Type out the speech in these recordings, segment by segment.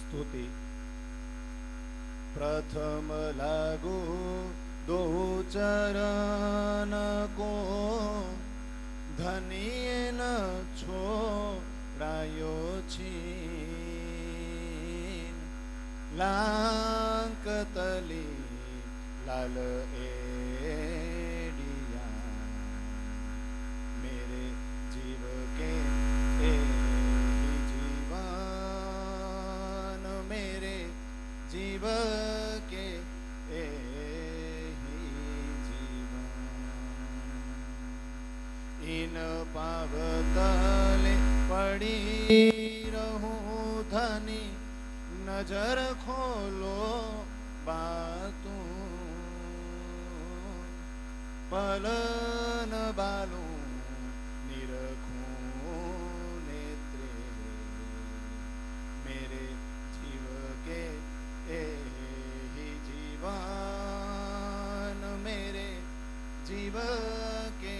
स्तुति। प्रथम लागू दो चरण को धनिये न छोड़ायो छीन लांकतली लाल एडिया मेरे जीव के ए ही जीवन मेरे जीव के ए ही जीवन इन पावतले पड़ी रहूं धनी नजर खोलो बातू पलन बालू निरखूं नेत्रे मेरे जीव के ए ही जीवन मेरे जीव के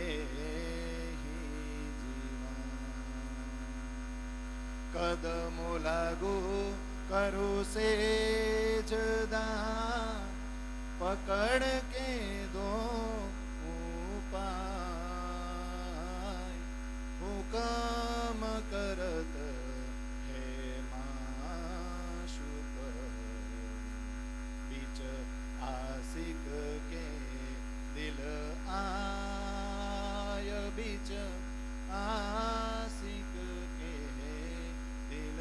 ए ही जीवन कदमो लागू करू से जदा पकड़ के दो उपाय हुकम करत है माशुक बीच आशिक के दिल आय बीच आशिक के दिल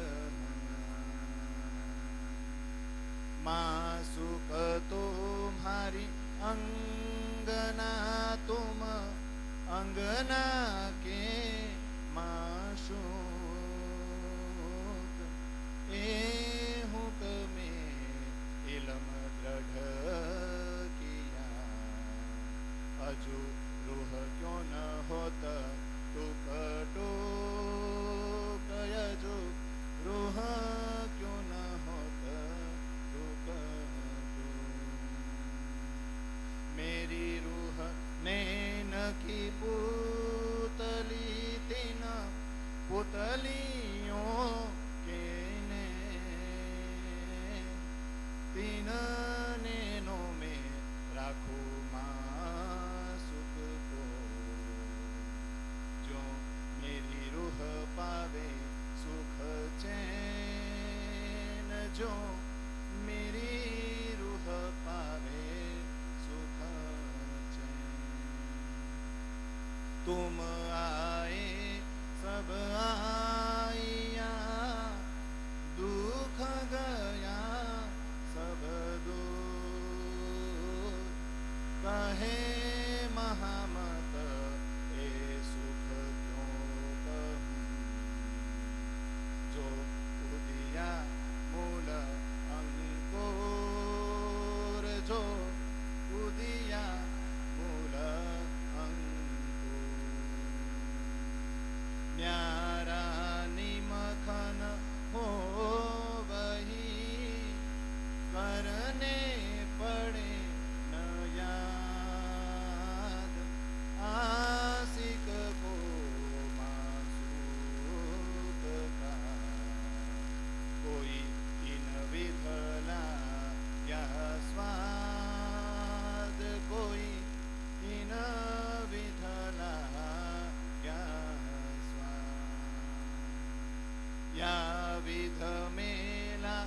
मासुक तुम्हारी अंगना तुम अंगना के माशुक ए हुक में इलम दृढ़ किया अजू रूह क्यों न होत टूक टूक अजू रूह क्यों न होत टूक मेरी रूह नैन की पुतली तीन पुतलियों के ने तीन नैनों में राखू मासुक को जो मेरी रूह पावे सुख चैन जो मेरी रूह पावे सुख चैन तुम आए सब आया दुख गया सब दूर कहे महामत ए सुख क्यों कहूँ जो उदिया मूल अंकुर जो उदिया मूल अंकुर न्यारा निमखन हो वही करने पड़े न याद आशिक को मासूक का कोई इन विधला या स्वाद कोई इन विधला या स्वाद या विध मेला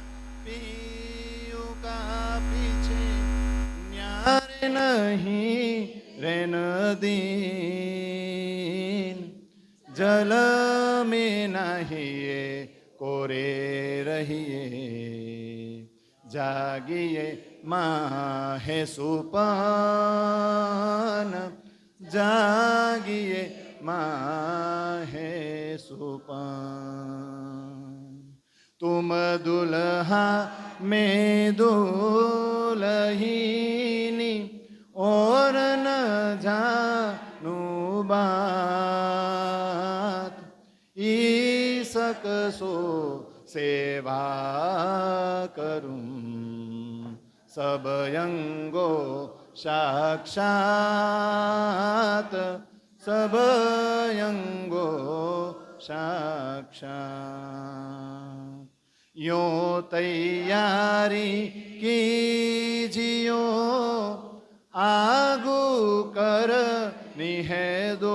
पियू का पीछे न्यारे नहीं रेन दीन जल में नहीं कोरे रहिए जागिए माहे सुपान जागिए माहे सुपान तुम दुल्हा में दुल्हिनी और न जानू बात ईसक सो सेवा करूं सब अंगो साक्षात सब अंगो साक्षात यो तैयारी कीजियो, आगू करनी है दौड़।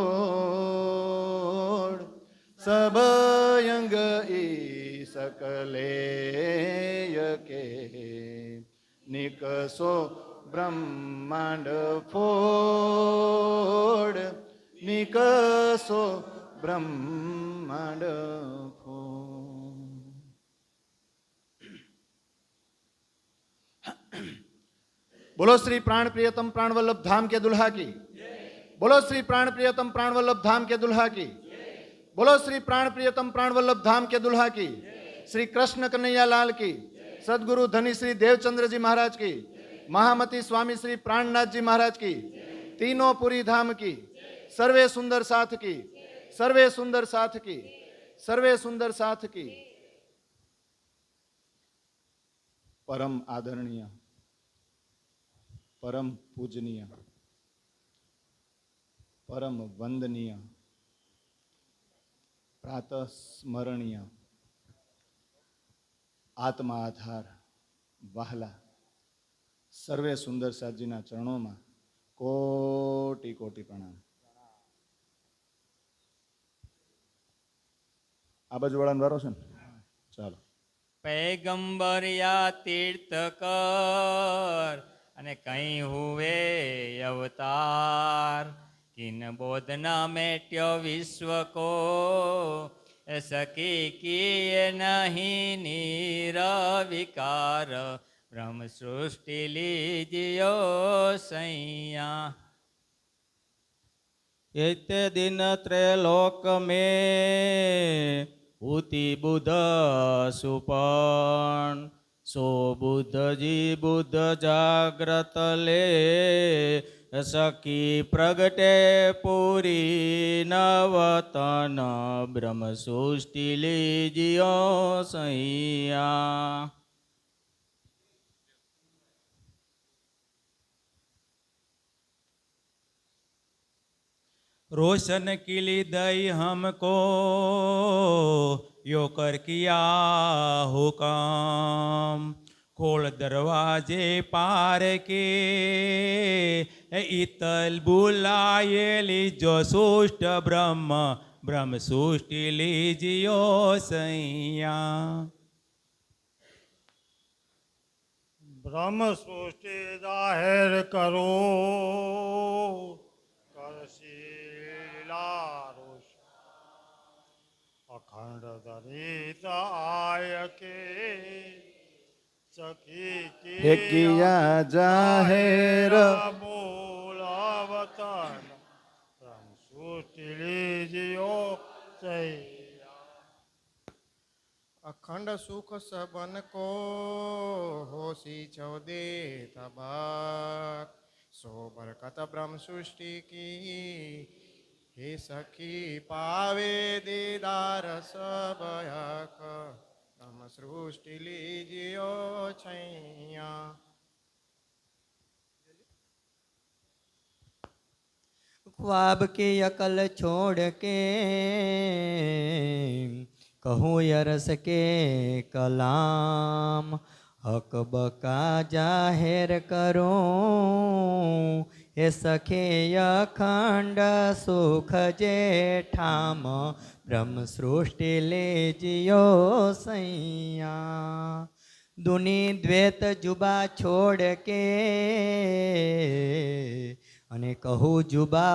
सब यंग सकलेय के, निकसो ब्रह्मांड फोड़, निकसो ब्रह्मांड फोड़। बोलो श्री प्राण प्रियतम प्राण वल्लभ धाम के दुल्हा की। बोलो श्री प्राण प्रियतम प्राण वल्लभ धाम के दुल्हा की। बोलो श्री प्राण प्रियतम प्राण वल्लभ धाम के दुल्हा की। श्री कृष्ण कन्हैया लाल की। सदगुरु धनी श्री देवचंद्र जी महाराज की। महामती स्वामी श्री प्राणनाथ जी महाराज की। तीनों पुरी धाम की। सर्वे सुंदर साथ की। सर्वे सुंदर साथ की। सर्वे सुंदर साथ की। परम आदरणीय, परम पूजनीय, परम वंदनीय, प्रातः स्मरणीय, आत्मा आधार वहला सर्वे सुंदर साथजीना चरणों में कोटि कोटि प्रणाम। आ बाजू वाળાને વારો છે ને? ચાલો। पैगंबर या तीर्थकर અને કઈ હુએ અવતાર, કિન બોધના મેટ્યો વિશ્વ કો, સકી કિએ નહીં નિરવિકાર, બ્રહ્મ સૃષ્ટિ લીજ્યો સૈયા। एते दिन त्रैलोक में उति बुध सुपन, सो बुध जी बुध जाग्रत ले, सखी प्रगटे पूरी नवतन, ब्रह्म सृष्टि लीजियो सैया। रोशन किली दई हमको, यो कर किया हुकम, खोल दरवाजे पार के, इतल बुलाए लीजो सुष्ट ब्रह्म, ब्रह्म सृष्टि लीजियो सैया। ब्रह्म सृष्टि जाहिर करो, अखंड दरित आय के, सखी किया जाहिर बोलावतन, ब्रह्म सृष्टि लीजियो सैया। अखंड सुख सबन को, होसी चौदे तबाक, सो बरकत ब्रह्म सृष्टि की, हे सखी पावे दीदार सब यक, ब्रह्म सृष्टि लीजियो छैया। ख्वाब की अकल छोड़ के, कहूँ यरस के कलाम, हक बका जाहिर करूँ, हे सखे अखंड सुख जेठाम, ब्रह्म सृष्टि लीजियो सैया। दुनी द्वैत जुबा छोड़ के, अने कहूँ जुबा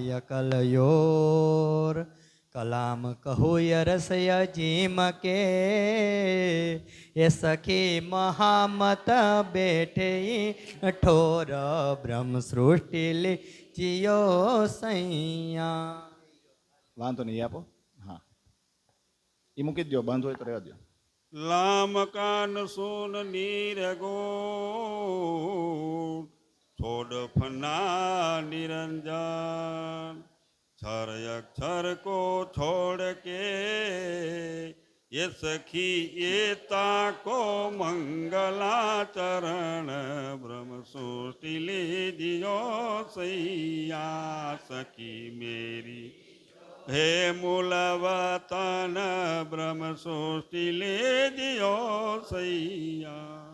यकल योर, कलाम कहूँ यरसय जीम के, ये सखी महामत बैठे ठोर, ब्रह्म सृष्टि लीजियो सैया। વાંધો નહીં આપો। હા, એ મૂકી દો, બાંધો હોય તો રહેવા દો। लाम कान सोन नीरगो, छोड़ फना निरंजन, क्षर अक्षर को छोड़ के, ये सखी एता को मंगलाचरण, ब्रह्म सृष्टि लीजियो सैया। सखी मेरी હે મૂલવતન બ્રહ્મ સૃષ્ટિ લેજ્યો સૈયા.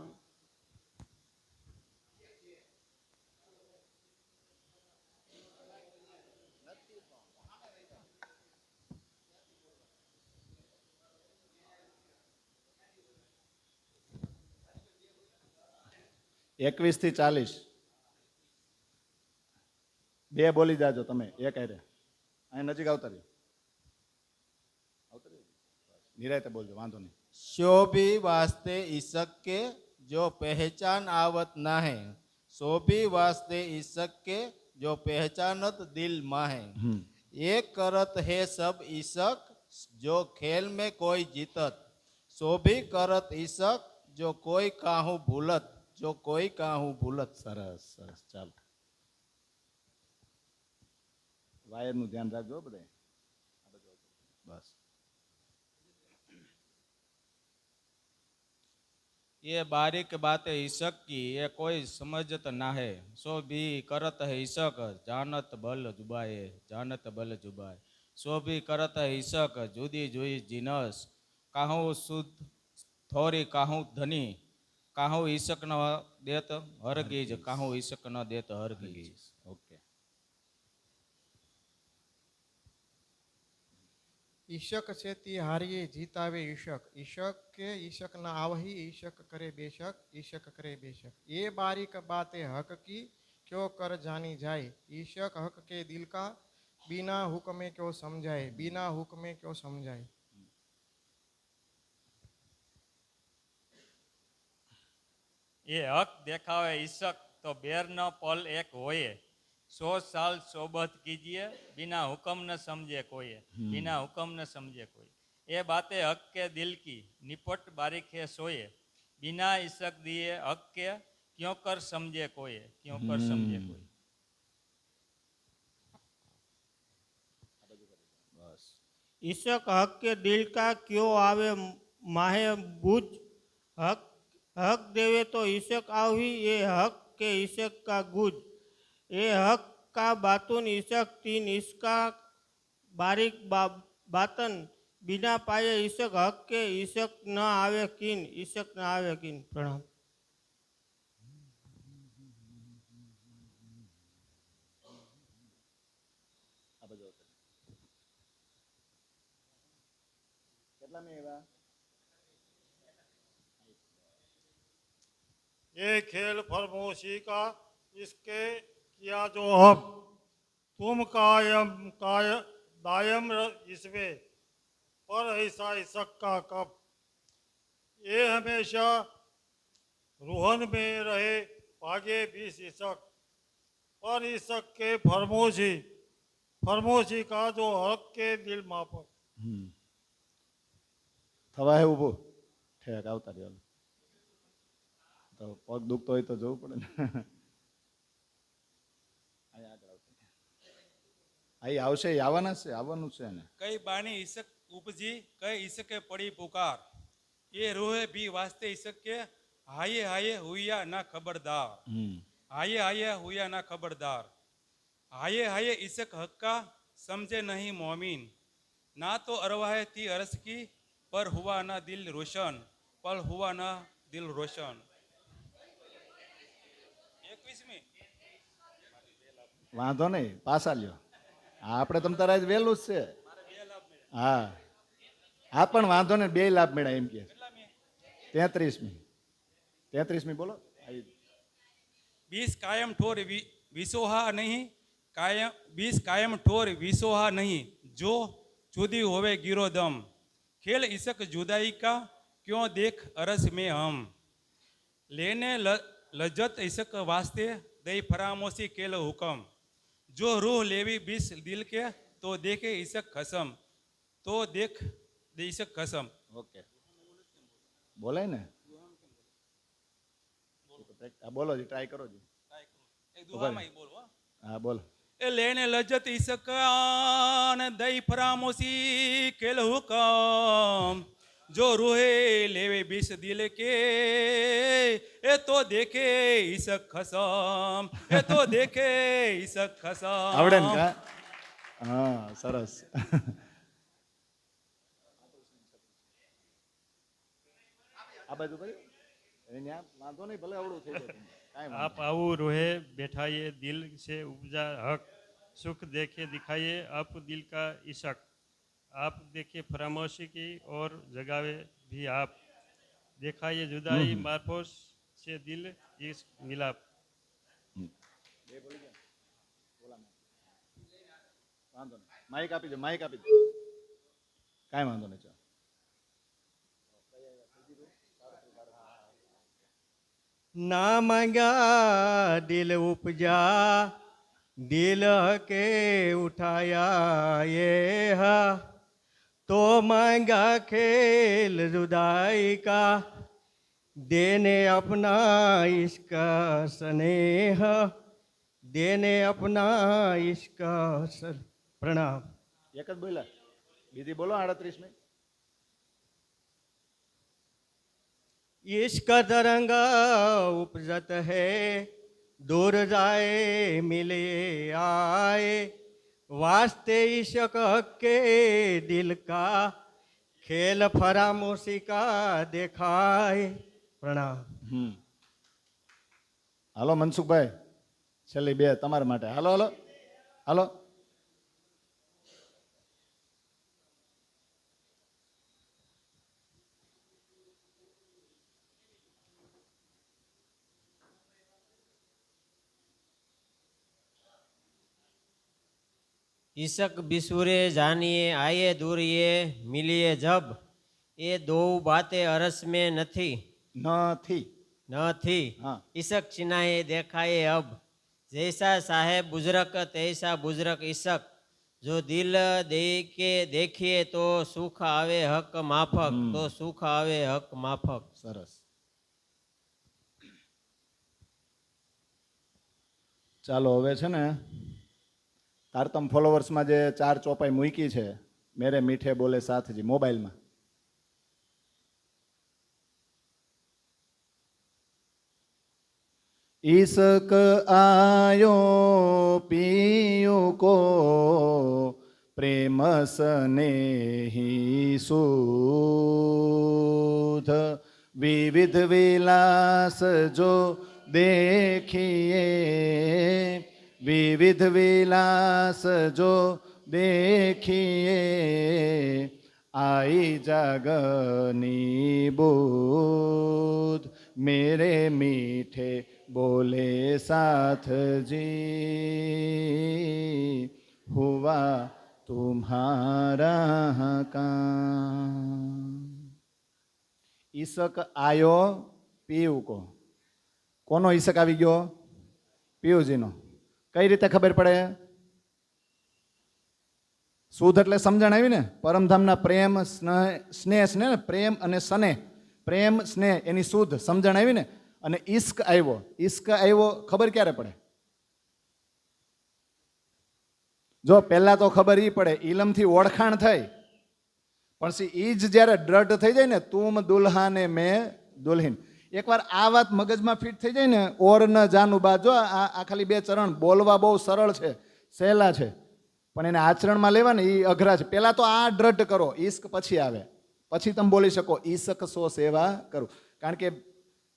એકવીસ થી 40 બે બોલી જાજો તમે એક હારે અહીં નજીક આવતા રહ્યો નિરાયતે બોલજો વાંધો નહીં. शो भी वास्ते ईशक के जो पहचान आवत ना है, सो भी वास्ते ईशक के जो पहचानत दिल माहे. ये करत है सब ईशक जो खेल में कोई जीतत, सो भी करत ईशक जो कोई काहू भूलत, जो कोई काहू भूलत. સરસ સરસ ચાલો વાયરનું ધ્યાન રાખજો બધા બસ. ये बारीक बातें ईशक की ये कोई समझत ना है, सो भी करत है ईशक जानत बल जुबाए, जानत बल जुबाए. सो भी करत है ईशक जुदी जुई जिनस, काहू शुद्ध थोड़ी काहू धनी, काहू ईशक न देत हरगीज, काहू ईशक न देत हरगीज. ઓકે ईशक से ती हारिये जीतावे ईशक, ईशक के ईशक न आवही, ईशक करे बेशक, ईशक करे बेशक. ये बारीक बातें हक की क्यों कर जानी जाए, ईशक हक के दिल का बिना हुक्मे क्यों समझाए, बिना हुक्मे क्यों समझाए. એ હક દેખાવે ઈશક તો બેર ન પલ એક હોયે, 100 साल सोबत कीजिए बिना हुक्म न समझे कोई, बिना हुक्म न समझे कोई. ये बातें हक के दिल की निपट बारीक है सोए, बिना ईशक दिए हक के क्यों कर समझे कोई, क्यों कर समझे कोई. ईशक हक के दिल का क्यों आवे माहे बुझ, हक हक देवे तो ईशक आवी, ये हक के ईशक का गुज. ये हक का बातुन ईशक तीन इसका बारीक बातन, बिना पाए ईशक हक के ईशक न आवे किन, ईशक न आवे किन. प्रणाम. ये खेल फरमोशी का इसके किया जो अब तुम कायम दायम इसमें पर ऐसा ईशक का कब. ये हमेशा रूहन में रहे भागे 20 ईशक, पर ईशक के फरमोशी का जो हक के दिल मापर. થવા હે ઊભું ઠેક આવતા રહ્યો તો પગ દુખતો હોય તો જવું પડે ને. અહીં આવશે આવવાના છે આવવાનું છે ને. કઈ બાની ઈશક ઉપજી કઈ ઈશકે પડી પુકાર, એ રોહે भी वास्ते ईशक के हाये हाये हुआ ना खबरदार, हाये हाये हुआ ना खबरदार. हाये हाये ईशक हक्का समझे नहीं मोमिन, ना तो अरवाहे थी अरस की पर हुआ ना दिल रोशन, पर हुआ ना दिल रोशन. 21મી વાંધો નહીં પાછા લ્યો. આપણે તમ તારા વહેલું જ છે. હા હા પણ વાંધો નહીં બે લાભ મળ્યા એમ કે. 33મી બોલો. 20 कायम ठोर विसोहा नहीं, कायम 20 कायम ठोर विसोहा नहीं, जो जुदी होवे गिरो दम. खेल ईशक जुदाई का क्यों देख अरस में हम, लेने लज्जत ईशक वास्ते दई फरामोशी केल हुक्म. जो रूह लेवी 20 दिल के तो देखे ईशक खसम, तो देख ईशक खसम. ઓકે બોલાય ને. બોલો જી ટ્રાય કરો જી. એક દુઆમાં ઈ બોલો. હા બોલો. એ લેને લજ્જત ઈસકાન દઈ ફરામોશી કેલ હુકમ, जो रूहे लेवे 20 दिल के ए तो देखे ईशक खसम, ए तो देखे ईशक खसम. આવડે ને કા હા સરસ. આ બાજુ કર્યું અહીંયા વાંધો નહીં, ભલે અવળું થઈ જાય તમને. કાંઈ વાંધો आप आऊ रोहे बैठाइए दिल से उपजा हक सुख देखे दिखाइए आप दिल का इशक आप देखिए फरामोशी की और जगावे भी आप दिखाइए जुदाई मारफोश से दिल इस मिलाप વાંધો નહીં. માઇક આપી દો, માઇક આપી દો. કાંઈ વાંધો નહીં. ચાલો. ना मांगा दिल उपजा दिल के उठाया ये हा तो मांगा खेल जुदाई का देने अपना इसका स्नेह देने अपना इसका प्रणाम. એક જ બોલ્યા, બીજી બોલો 38 में. इसका तरंगा उपजत है दूर जाए मिले आए वास्ते इश्क के दिल का खेल फरामोशी का देखाए प्रणाम. હાલો મનસુખભાઈ, છેલ્લી બે તમારા માટે. હાલો હાલો હાલો. ईशक बिसुरे जानिए आए दूर ये मिलिए जब ये दो बातें अरस में नथी નથી. न थी हाँ. ईशक चिनाए देखाए अब जैसा साहेब बुजरक तैसा बुजरक ईशक जो दिल दे के देखिए तो सुख आवे हक माफक तो सुख आवे हक माफक. સરસ. ચાલો હવે છે ને તારતમ ફોલોવર્સમાં જે 4 ચોપાઈ મૂકી છે મેરે મીઠે બોલે સાથજી મોબાઈલમાં, ઈસક આયો પીયુ કો પ્રેમ સ્નેહી સુધ વિવિધ વિલાસ જો देखिए विविध विलास जो देखिए आई जागनी बुध मेरे मीठे बोले साथ जी हुआ तुम्हारा काम. ईसक आयो पीयू को. કોનો ઈસક આવી ગયો? પિયુજીનો. કઈ રીતે ખબર પડે? શુદ્ધ એટલે સમજણ આવી ને. પરમધામના પ્રેમ સ્નેહ સ્નેહ પ્રેમ અને સ્નેહ પ્રેમ સ્નેહ એની શુદ્ધ સમજણ આવી ને. અને ઈશ્ક આવ્યો. ઈશ્ક આવ્યો ખબર ક્યારે પડે? જો પહેલા તો ખબર ઈ પડે ઇલમથી ઓળખાણ થઈ, પણ ઈ જ જ્યારે દ્રઢ થઈ જાય ને તુમ દુલ્હા ને મેં દુલ્હીન, એકવાર આ વાત મગજમાં ફિટ થઈ જાય ને ઓર ન જાનું બા. જો આ ખાલી 2 ચરણ બોલવા બહુ સરળ છે, સહેલા છે, પણ એને આચરણમાં લેવા ને એ અઘરા છે. પહેલાં તો આ દ્રઢ કરો, ઈશ્ક પછી આવે, પછી તમે બોલી શકો ઈશક સો સેવા કરું. કારણ કે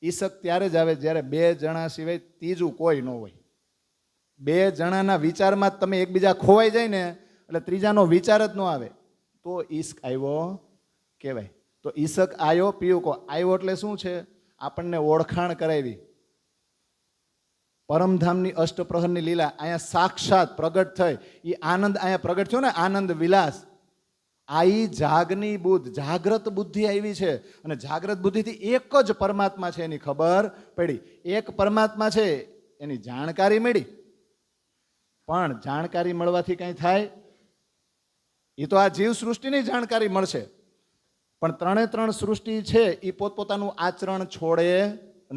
ઈશક ત્યારે જ આવે જ્યારે 2 જણા સિવાય ત્રીજું કોઈ ન હોય. 2 જણાના વિચારમાં જ તમે એકબીજા ખોવાઈ જાય ને એટલે ત્રીજાનો વિચાર જ ન આવે તો ઈશ્ક આવ્યો કહેવાય. તો ઈશક આયો પીયું કો. આવ્યો એટલે શું છે? આપણને ઓળખાણ કરાવી. પરમધામની અષ્ટપ્રહરની લીલા અહીંયા સાક્ષાત પ્રગટ થઈ. એ આનંદ અહીંયા પ્રગટ થયો ને, આનંદ વિલાસ. આઈ જાગની બુદ્ધ, જાગ્રત બુદ્ધિ આવી છે. અને જાગ્રત બુદ્ધિથી એક જ પરમાત્મા છે એની ખબર પડી. એક પરમાત્મા છે એની જાણકારી મળી. પણ જાણકારી મળવાથી કંઈ થાય? એ તો આ જીવ સૃષ્ટિની જાણકારી મળશે, પણ 3 સૃષ્ટિ છે એ પોતપોતાનું આચરણ છોડે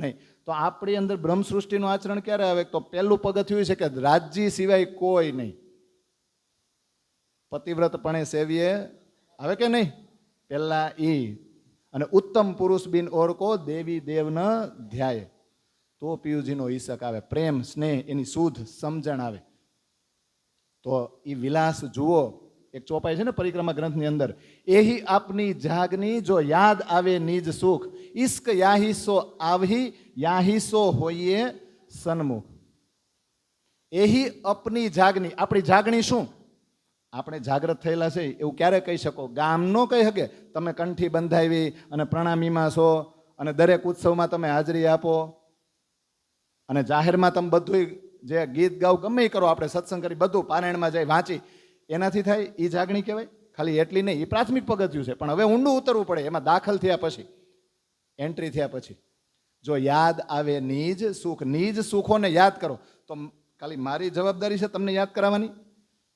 નહીં. તો આપણી અંદર બ્રહ્મ સૃષ્ટિનું આચરણ ક્યારે આવે? તો પહેલું પગથિયું છે કે રાજ્ય સિવાય કોઈ નહીં. પતિવ્રતપણે સેવીએ આવે કે નહીં? પહેલા ઈ. અને ઉત્તમ પુરુષ બિન ઓર કો દેવી દેવ ન ધ્યાય. તો પિયુજીનો ઈશક આવે. પ્રેમ સ્નેહ એની શુદ્ધ સમજણ આવે. તો એ વિલાસ જુઓ, એક ચોપાઈ છે ને પરિક્રમા ગ્રંથની અંદર, એહી આપની જાગની જો યાદ આવે નિજ સુખ, ઇશ્ક યાહીસો આવહી યાહીસો હોઈએ સન્મુખ. એહી અપની જાગની, આપણી જાગણી શું? આપણે જાગૃત થયેલા છે એવું ક્યારે કહી શકો? ગામ નો કહી શકે તમે કંઠી બંધાવી અને પ્રણામીમાં છો અને દરેક ઉત્સવમાં તમે હાજરી આપો અને જાહેરમાં તમે બધું જે ગીત ગાવ ગમે એ કરો, આપણે સત્સંગ કરી બધું પારાયણમાં જાય વાંચી, એનાથી થાય એ જાગણી કહેવાય? ખાલી એટલી નહીં, એ પ્રાથમિક પગથિયું છે, પણ હવે ઊંડું ઉતરવું પડે એમાં. દાખલ થયા પછી, એન્ટ્રી થયા પછી જો યાદ આવે નિજ સુખ, નિજ સુખોને યાદ કરો. તો ખાલી મારી જવાબદારી છે તમને યાદ કરાવવાની?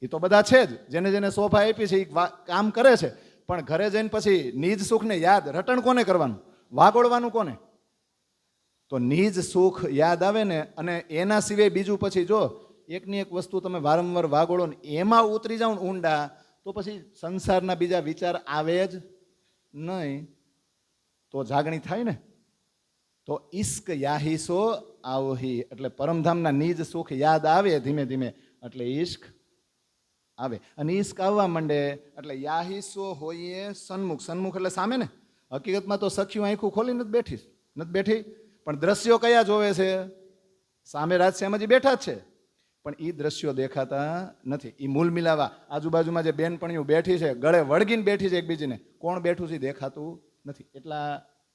એ તો બધા છે જ, જેને જેને સોફા આપી છે એ કામ કરે છે, પણ ઘરે જઈને પછી નિજ સુખને યાદ રટણ કોને કરવાનું? વાગોળવાનું કોને? તો નિજ સુખ યાદ આવે ને, અને એના સિવાય બીજું પછી જો એકની એક વસ્તુ તમે વારંવાર વાગોળો ને એમાં ઉતરી જાઓ ને ઊંડા, તો પછી સંસારના બીજા વિચાર આવે જ નહીં, તો જાગણી થાય ને. તો ઇશ્ક યાહીસો આવહી, એટલે પરમધામના નિજ સુખ યાદ આવે ધીમે ધીમે, એટલે ઇશ્ક આવે. અને ઇશ્ક આવવા માંડે એટલે યાહીસો હોઈએ સન્મુખ. સન્મુખ એટલે સામે ને. હકીકતમાં તો સખીઓ આંખું ખોલીને જ બેઠી નથી બેઠી, પણ દ્રશ્યો કયા જોવે છે? સામે રાજશ્યામજી બેઠા જ છે, પણ એ દ્રશ્યો દેખાતા નથી. એ મૂલ મિલાવા આજુબાજુમાં જે બેનપણીઓ બેઠી છે, ગળે વળગીને બેઠી છે એકબીજીને, કોણ બેઠું છે દેખાતું નથી. એટલા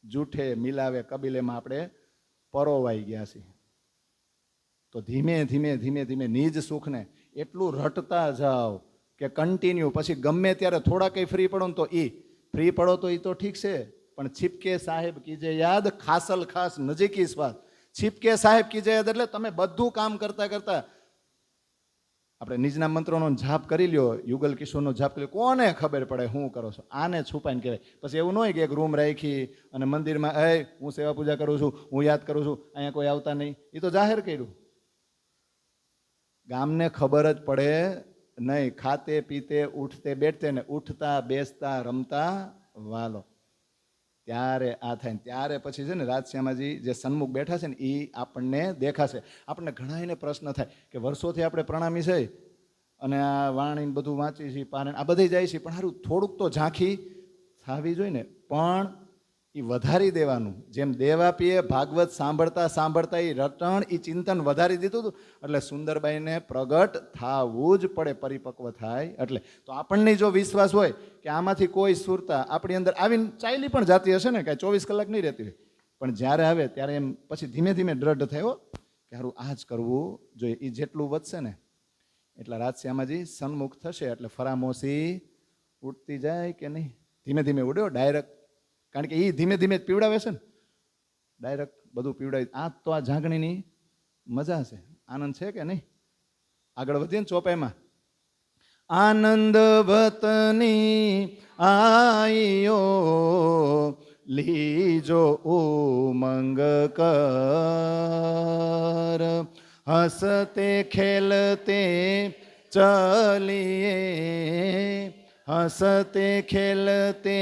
જૂઠે મિલાવે કબીલેમાં આપણે પરોવાઈ ગયા છીએ. તો ધીમે ધીમે ધીમે ધીમે નિજ સુખને એટલું રટતા જાઓ કે કન્ટિન્યુ, પછી ગમે ત્યારે થોડા કંઈ ફ્રી પડો ને તો એ ફ્રી પડો તો એ તો ઠીક છે, પણ છીપકે સાહેબ કીજે યાદ, ખાસલ ખાસ નજીકી સ્વાદ. છીપકે સાહેબ કીજે યાદ એટલે તમે બધું કામ કરતા કરતા આપણે નિજના મંત્રોનો જાપ કરી લ્યો, યુગલ કિશોરનો જાપ કરી લ્યો, કોને ખબર પડે શું કરો છો? આને છુપાઈને કહેવાય. પછી એવું ન હોય કે એક રૂમ રાખી અને મંદિરમાં હું સેવા પૂજા કરું છું, હું યાદ કરું છું, અહીંયા કોઈ આવતા નહીં, એ તો જાહેર કર્યું. ગામને ખબર જ પડે નહીં. ખાતે પીતે ઉઠતે બેઠતે ને ઉઠતા બેસતા રમતા વાલો, ત્યારે આ થાય. ત્યારે પછી છે ને રાજશ્યામાજી જે સન્મુખ બેઠા છે ને એ આપણને દેખાશે. આપણને ઘણા એને પ્રશ્ન થાય કે વર્ષોથી આપણે પ્રણામી છે અને આ વાણી બધું વાંચી છીએ, પારણ આ બધી જાય છે, પણ સારું થોડુંક તો ઝાંખી થવી જોઈએ ને. પણ એ વધારી દેવાનું. જેમ દેવાપીએ ભાગવત સાંભળતા સાંભળતા એ રટણ એ ચિંતન વધારી દીધું હતું, એટલે સુંદરબાઈને પ્રગટ થવું જ પડે પરિપક્વ થાય એટલે. તો આપણને જો વિશ્વાસ હોય કે આમાંથી કોઈ સુરતા આપણી અંદર આવીને ચાલી પણ જાતી હશે ને, કાંઈ 24 કલાક નહીં રહેતી હોય, પણ જ્યારે આવે ત્યારે એમ પછી ધીમે ધીમે દ્રઢ થયો કે સારું આ જ કરવું જોઈએ. એ જેટલું વધશે ને એટલા રાજશ્યામાજી સન્મુખ થશે, એટલે ફરામોશી ઉઠતી જાય કે નહીં? ધીમે ધીમે ઉડ્યો ડાયરેક્ટ, કારણ કે એ ધીમે ધીમે જ પીવડાવે છે ને, ડાયરેક્ટ બધું પીવડાવે. આ તો આ જાગણીની મજા છે, આનંદ છે કે નહીં? આગળ વધીએ ને ચોપાઈમાં, આનંદ વતની આઈયો લીજો ઉમંગ કર, હસતે ખેલતે ચલીએ, હસતે ખેલતે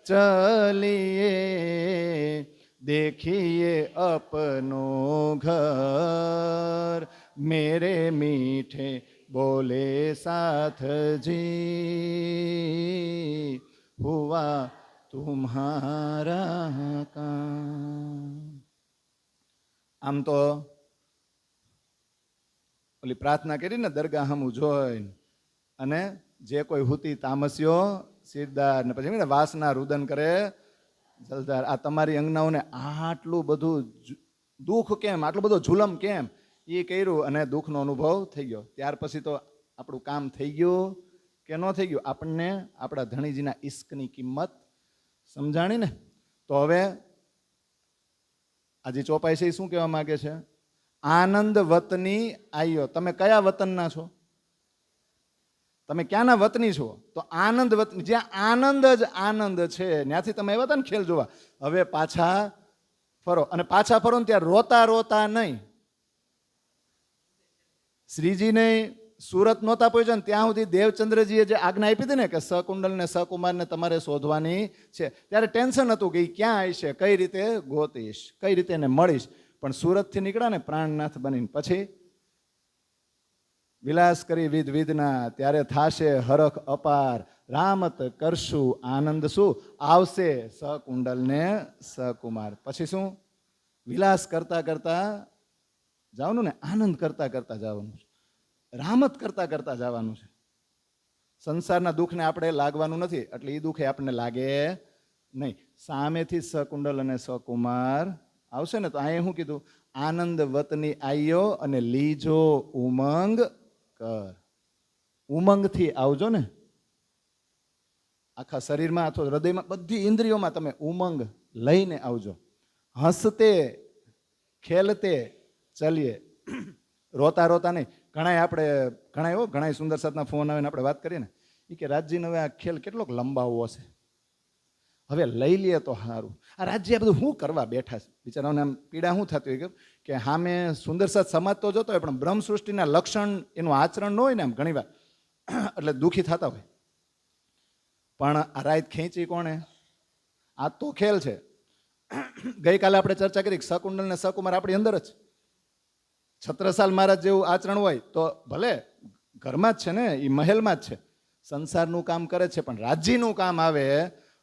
चलिए देखिए अपनो घर, मेरे मीठे बोले साथ जी हुआ तुम्हारा काम. આમ તો ઓલી પ્રાર્થના કરી ને દરગાહ હમું જોઈને, અને જે કોઈ હુતી તામસ્યો સિરદાર ને પછી વાસના રુદન કરે જલદાર. આ તમારી અંગનાઓને આટલું બધું દુઃખ કેમ, આટલું બધો જુલમ કેમ, એ કર્યું અને દુઃખનો અનુભવ થઈ ગયો. ત્યાર પછી તો આપણું કામ થઈ ગયું કે ન થઈ ગયું? આપણને આપણા ધણીજીના ઇશ્કની કિંમત સમજાણી ને. તો હવે આજે ચોપાઈ છે એ શું કહેવા માંગે છે? આનંદ વતની આયો. તમે કયા વતનના છો? તમે ક્યાંના વતની છો? તો આનંદ વતની, જ્યાં આનંદ જ આનંદ છે ત્યાંથી તમે આવ્યા હતા ને ખેલ જોવા. હવે પાછા ફરો, અને પાછા ફરો ને ત્યાં રોતા રોતા નહીં. શ્રીજીને સુરત નહોતા પહોંચ્યા ને ત્યાં સુધી દેવચંદ્રજીએ જે આજ્ઞા આપી હતી ને કે સકુંડલ ને સકુમારને તમારે શોધવાની છે, ત્યારે ટેન્શન હતું કે એ ક્યાં આવશે, કઈ રીતે ગોતીશ, કઈ રીતે એને મળીશ. પણ સુરતથી નીકળ્યા ને પ્રાણનાથ બનીને, પછી વિલાસ કરી વિધ વિધના, ત્યારે થાશે હરખ અપાર, રામત કરશું આનંદ શું, આવશે સકુંડલ ને સકુમાર. પછી શું? વિલાસ કરતા કરતા જવાનું ને, આનંદ કરતા કરતા જવાનું છે, રામત કરતા કરતા જવાનું છે. સંસારના દુઃખને આપણે લાગવાનું નથી, એટલે એ દુઃખ આપણને લાગે નહીં. સામેથી સકુંડલ અને સકુમાર આવશે ને, તો અહીંયા શું કીધું? આનંદ વતની આયો અને લીજો ઉમંગ કર. ઉમંગથી આવજો ને, આખા શરીરમાં અથવા હૃદયમાં બધી ઇન્દ્રિયોમાં તમે ઉમંગ લઈને આવજો. હસતે ખેલતે ચલીએ, રોતા રોતા નહીં. ઘણા સુંદર સાથના ફોન આવે ને આપણે વાત કરીએ ને, એ કે રાજજીને હવે આ ખેલ કેટલોક લંબાવવો છે, હવે લઈ લઈએ તો સારું. આ રાજ્ય આ બધું શું કરવા બેઠા છે? બિચારાઓને આમ પીડા શું થતી હોય કે સામે સુંદર સાથ સમાજ તો જોતો હોય, પણ બ્રહ્મ સૃષ્ટિના લક્ષણ એનું આચરણ ન હોય ને આમ ઘણીવાર, એટલે દુઃખી થતા હોય. પણ આ રાત ખેંચી કોણે? આ તો ખેલ છે. ગઈકાલે આપણે ચર્ચા કરી સકુંડલ ને સકુમાર આપણી અંદર જ. છત્રસાલ મહારાજ જેવું આચરણ હોય તો ભલે ઘરમાં જ છે ને, એ મહેલમાં જ છે, સંસારનું કામ કરે છે, પણ રાજ્યનું કામ આવે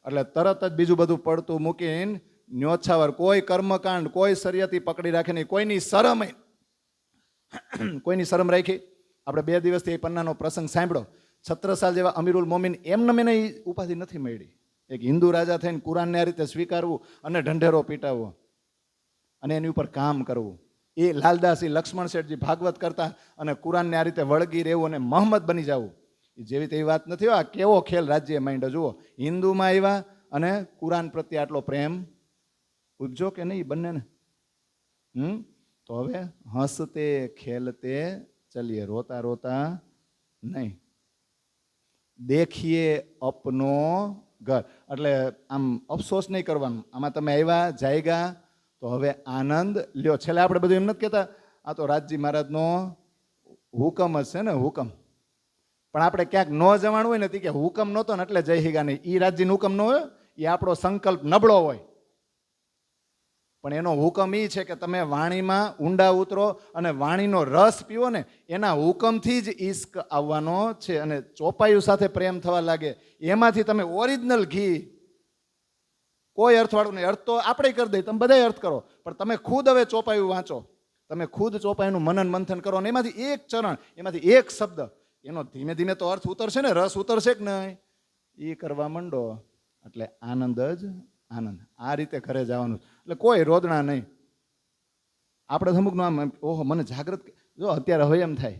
એટલે તરત જ બીજું બધું પડતું મૂકીને ન્યોછાવર, કોઈ કર્મકાંડ, કોઈ શરિયતી પકડી રાખે નહીં, કોઈની શરમ રાખી. આપણે 2 દિવસથી એ પન્નાનો પ્રસંગ સાંભળ્યો. છત્રસાલ જેવા અમીરુલ મોમિન એમને મને એ ઉપાધિ નથી મળી. એક હિન્દુ રાજા થઈને કુરાનને આ રીતે સ્વીકારવું અને ઢંઢેરો પીટાવવો અને એની ઉપર કામ કરવું. એ લાલદાસી, લક્ષ્મણ શેઠજી ભાગવત કરતા અને કુરાનને આ રીતે વળગી રહેવું અને મહમ્મદ બની જવું, એ જેવી તેવી વાત નથી. આ કેવો ખેલ રાજ્ય માંડ્યો જુઓ. હિન્દુમાં આવ્યા અને કુરાન પ્રત્યે આટલો પ્રેમ ઉપજો કે નહીં બંનેને? તો હવે હસતે ખેલતે ચલીએ, રોતા રોતા નહીં. દેખીએ અપનો ઘર, એટલે આમ અફસોસ નહીં કરવાનું. આમાં તમે આવ્યા જાયગા તો હવે આનંદ લ્યો. છેલ્લે આપણે બધું એમ નથી કહેતા આ તો રાજજી મહારાજનો હુકમ જ છે ને, હુકમ. પણ આપણે ક્યાંક ન જવાનું હોય ને, કે હુકમ નહોતો ને એટલે જય હિગા નહીં. એ રાજ્યનો હુકમ ન હોય, એ આપણો સંકલ્પ નબળો હોય. પણ એનો હુકમ એ છે કે તમે વાણીમાં ઊંડા ઉતરો અને વાણીનો રસ પીવો ને, એના હુકમથી જ ઈશ્ક આવવાનો છે. અને ચોપાયું સાથે પ્રેમ થવા લાગે, એમાંથી તમે ઓરિજિનલ ઘી, કોઈ અર્થવાળું નહીં. અર્થ તો આપણે કરી દઈએ, તમે બધા અર્થ કરો, પણ તમે ખુદ હવે ચોપાયું વાંચો, તમે ખુદ ચોપાઈનું મનન મંથન કરો, અને એમાંથી એક ચરણ, એમાંથી એક શબ્દ, એનો ધીમે ધીમે તો અર્થ ઉતરશે ને, રસ ઉતરશે કે નહીં, એ કરવા માંડો એટલે આનંદ જ આનંદ. આ રીતે ઘરે જવાનું, એટલે કોઈ રોદણા નહીં. આપણે અમુકનું આમ ઓહો મને જાગ્રત, જો અત્યારે હવે એમ થાય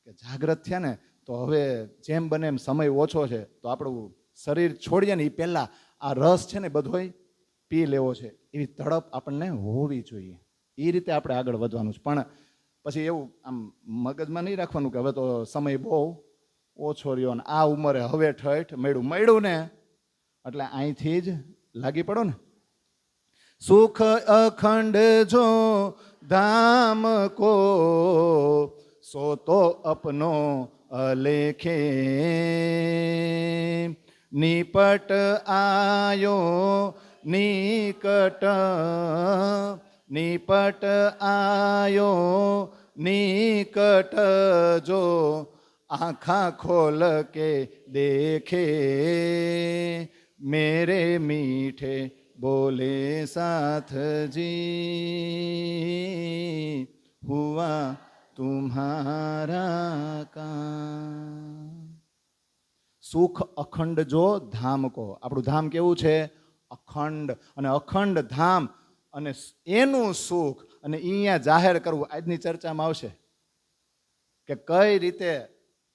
કે જાગ્રત થયા ને તો હવે જેમ બને એમ સમય ઓછો છે, તો આપણું શરીર છોડીએ ને એ પહેલાં આ રસ છે ને બધોય પી લેવો છે, એવી તડપ આપણને હોવી જોઈએ. એ રીતે આપણે આગળ વધવાનું છે. પણ પછી એવું આમ મગજમાં નહીં રાખવાનું કે હવે તો સમય બહુ ઓછો રહ્યો ને આ ઉંમરે હવે ઠઠ મળ્યું ને, એટલે અહીંથી જ લાગી પડો ને. સુખ અખંડ જો ધામ કો સો તો અપનો અલેખે, નિપટ આયો નિકટ, નિપટ આયો નિકટ, જો આँखा खोल के देखे, मेरे मीठे बोले साथ जी, हुआ तुम्हारा काम. સુખ અખંડ જો ધામ કો, આપણું ધામ કેવું છે? અખંડ. અને અખંડ ધામ અને એનું સુખ, અને અહીંયા જાહેર કરવું. આજની ચર્ચામાં આવશે કે કઈ રીતે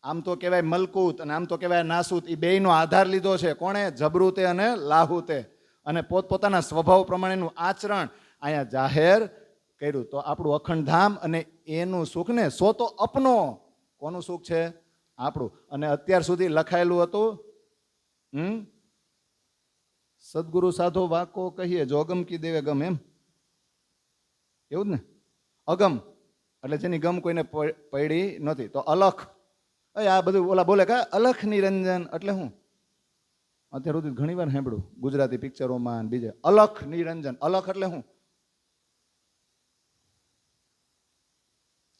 આમ તો કહેવાય મલકૂત અને આમ તો કહેવાય નાસૂત, એ બેયનો આધાર લીધો છે કોણે? જબરૂતે અને લાહુતે. અને પોતપોતાના સ્વભાવ પ્રમાણેનું આચરણ અહીંયા જાહેર કર્યું. તો આપણું અખંડ ધામ અને એનું સુખ ને સો તો અપનો, કોનું સુખ છે? આપણું. અને અત્યાર સુધી લખાયેલું હતું સદગુરુ સાધો વાકો કહીએ જો અગમ કી દેવે ગમ, એમ એવું જ ને? અગમ એટલે જેની ગમ કોઈને પડી નથી. તો અલખ, આ બધું ઓલા બોલે કા અલખ નિરંજન એટલે હું અત્યાર સુધી ઘણી વાર સાંભળ્યું ગુજરાતી પિક્ચરોમાં બીજે. અલખ નિરંજન, અલખ એટલે હું?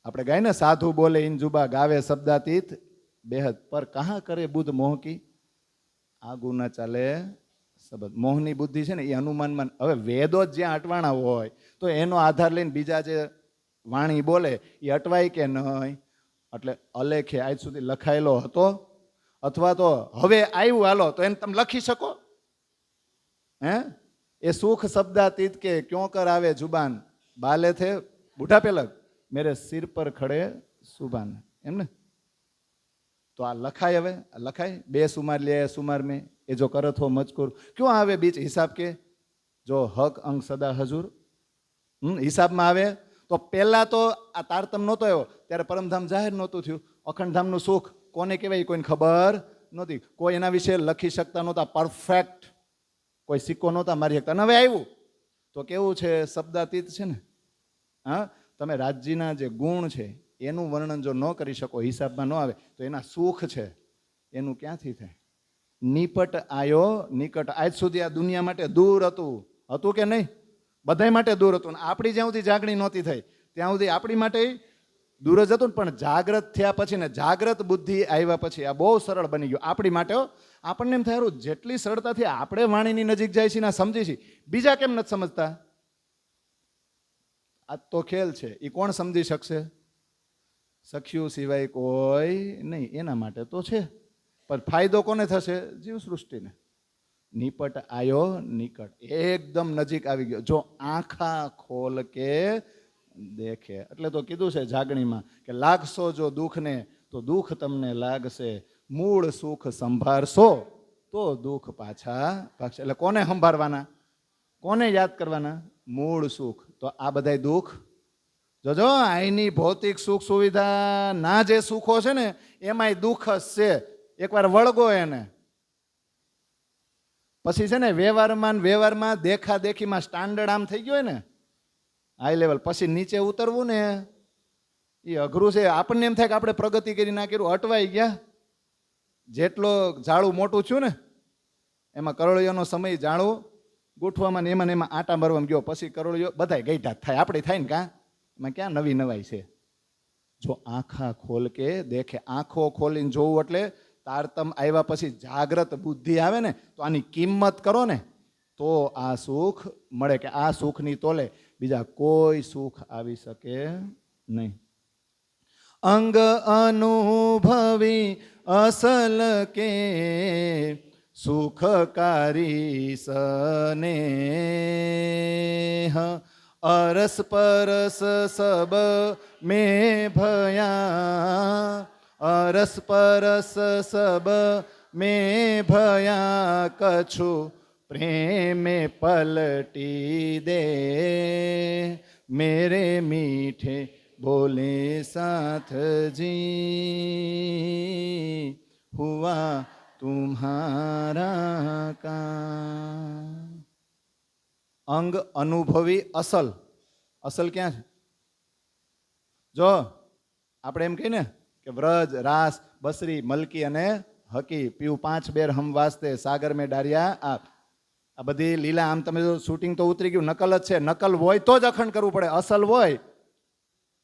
આપણે ગાય ને સાધુ બોલે ઇન જુબા ગાવે શબ્દાતીત બેહદ પર કહાં કરે બુદ્ધ મોહ કી આગુ ના ચાલે શબ્દ. મોહની બુદ્ધિ છે ને એ અનુમાનમાં. હવે વેદો જ જ્યાં અટવાણા હોય તો એનો આધાર લઈને બીજા જે વાણી બોલે એ અટવાય કે નહીં? એટલે અલેખે આજ સુધી લખાયેલો હતો અથવા તો હવે આવ્યું હાલો તો એને તમે લખી શકો? હે એ સુખ શબ્દાતીત કે ક્यों કર આવે જુબાન બાલે થે બુઢાપે લગ મેરે સિર પર ખડે સુબાન. એમ ને? તો આ લખાય, હવે લખાય. બે સુમાર લે સુમાર મેં એ જો કરત હો મજકૂર ક્यों આવે બીચ હિસાબ કે જો હક અંગ સદા હજુર હિસાબમાં આવે. તો પહેલા તો આ તારતમ નહોતો આવ્યો ત્યારે પરમધામ જાહેર નહોતું થયું. અખંડધામનું સુખ કોને કહેવાય કોઈને ખબર નહોતી. કોઈ એના વિશે લખી શકતા નહોતા. પરફેક્ટ કોઈ સિક્કો નહોતા મારી શકતા. હવે આવ્યું તો કેવું છે? શબ્દાતીત છે ને. હા, તમે રાજ્યના જે ગુણ છે એનું વર્ણન જો ન કરી શકો, હિસાબમાં ન આવે તો એના સુખ છે એનું ક્યાંથી થાય? નિપટ આયો નિકટ. આજ સુધી આ દુનિયા માટે દૂર હતું કે નહીં? બધા માટે દૂર હતું. આપણી જ્યાં સુધી જાગણી નહોતી થઈ ત્યાં સુધી આપણી માટે દૂર જ હતું. પણ જાગ્રત થયા પછી ને જાગ્રત બુદ્ધિ આવ્યા પછી આ બહુ સરળ બની ગયું આપણી માટે. આપણને એમ થાય જેટલી સરળતાથી આપણે વાણીની નજીક જાય છે ને સમજી છીએ, બીજા કેમ નથી સમજતા? આ તો ખેલ છે. એ કોણ સમજી શકશે? સખ્યું સિવાય કોઈ નહીં. એના માટે તો છે, પણ ફાયદો કોને થશે? જીવ સૃષ્ટિને. નિપટ આયો નિકટ, એકદમ નજીક આવી ગયો. જો આંખા ખોલ કે દેખે. એટલે તો કીધું છે જાગણીમાં કે લાગશો જો દુઃખને તો દુઃખ તમને લાગશે, મૂળ સુખ સંભાળશો તો દુઃખ પાછા ભાગશે. એટલે કોને સંભાળવાના? કોને યાદ કરવાના? મૂળ સુખ. તો આ બધાય દુઃખ જોજો અહીંની ભૌતિક સુખ સુવિધા ના જે સુખો છે ને એમાંય દુઃખ જ છે. એકવાર વળગો એને પછી છે ને વ્યવહારમાં દેખાદેખીમાં સ્ટાન્ડર્ડ આમ થઈ ગયો ને હાઈ લેવલ, પછી નીચે ઉતરવું ને એ અઘરું છે. આપણને એમ થાય કે આપણે પ્રગતિ કરી ના કર્યું, અટવાઈ ગયા. જેટલો ઝાડું મોટું થયું ને એમાં કરોળિયાનો સમય ઝાડું ગોઠવામાં ને એમાં આટા મારવામાં ગયો, પછી કરોળિયો બધાય ગઈઢા થાય. આપણે થાય ને કાં? એમાં ક્યાં નવી નવાઈ છે? જો આંખા ખોલ કે દેખે. આંખો ખોલીને જોવું એટલે તારતમ આવ્યા પછી જાગ્રત બુદ્ધિ આવે ને તો આની કિંમત કરો ને તો આ સુખ મળે. કે આ સુખની તોલે બીજા કોઈ સુખ આવી શકે નહીં. અંગ અનુભવી અસલ કે સુખકારી સ્નેહ, અરસ પરસ સબ મેં ભયા, અરસ પરસ સબ મેં ભયા, કछु પ્રેમે પલટી દે, મેરે મીઠે બોલે સાથ જી, હુઆ તુમ્હારા કામ. અંગ અનુભવી અસલ. અસલ ક્યાં છે? જો આપણે એમ કહીએ ને કે વ્રજ રાસ બસરી મલકી અને હકી પીવું 5 બેર હમ વાસ્તે સાગર મેં ડારિયા આપ. આ બધી લીલા આમ તમે જો શૂટિંગ તો ઉતરી ગયું, નકલ જ છે. નકલ હોય તો જ અખંડ કરવું પડે, અસલ હોય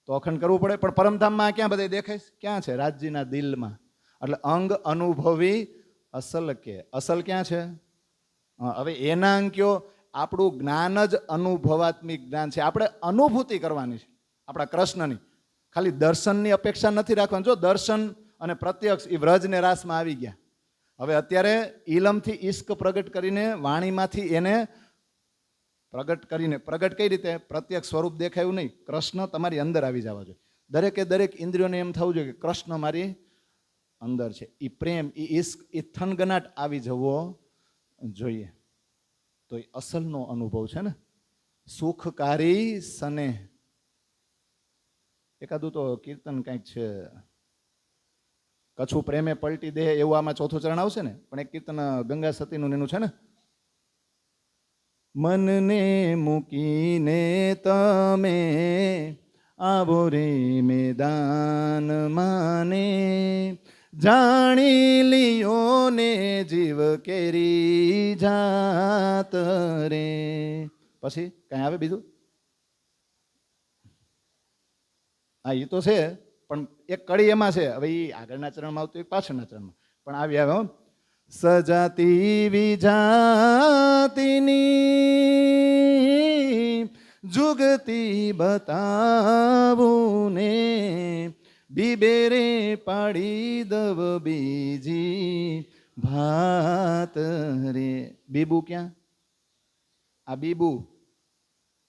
તો અખંડ કરવું પડે. પણ પરમધામમાં ક્યાં બધા દેખાય? ક્યાં છે? રાજજીના દિલમાં. એટલે અંગ અનુભવી અસલ કે. અસલ ક્યાં છે? હવે એના અંગ કયો? આપણું જ્ઞાન જ અનુભવાત્મિક જ્ઞાન છે. આપણે અનુભૂતિ કરવાની છે આપણા કૃષ્ણની. ખાલી દર્શનની અપેક્ષા નથી રાખવાની. જો દર્શન અને પ્રત્યક્ષ એ વ્રજ ને રાસમાં આવી ગયા. હવે અત્યારે ઇલમથી ઈશ્ક પ્રગટ કરીને વાણીમાંથી એને પ્રગટ કઈ રીતે? પ્રત્યક્ષ સ્વરૂપ દેખાયું નહીં, કૃષ્ણ તમારી અંદર આવી જવા જોઈએ. દરેકે દરેક ઇન્દ્રિયોને એમ થવું જોઈએ કે કૃષ્ણ મારી અંદર છે. એ પ્રેમ, એ ઈશ્ક, એ થનગનાટ આવી જવો જોઈએ. તો એ અસલનો અનુભવ છે ને. સુખકારી સ્નેહ. એકાદું તો કીર્તન કંઈક છે, કછું પ્રેમે પલટી દે એવું આમાં ચોથું ચરણ આવશે ને. પણ એક કીર્તન ગંગા સતીનું એનું છે ને, મનને મૂકીને તમે આવો રે મેદાન માને, જાણી લિયો ને જીવ કેરી જાત રે. પછી કઈ આવે બીજું? હા એ તો છે, પણ એક કડી એમાં છે. હવે એ આગળના ચરણમાં આવતું, એક પાછળના ચરણમાં પણ આવી આવે હો. સજાતી વિજાતિની જુગતી બતાવું ને, બીબેરે પાડી દવ બીજી ભાત રે. બીબુ ક્યાં? આ બીબુ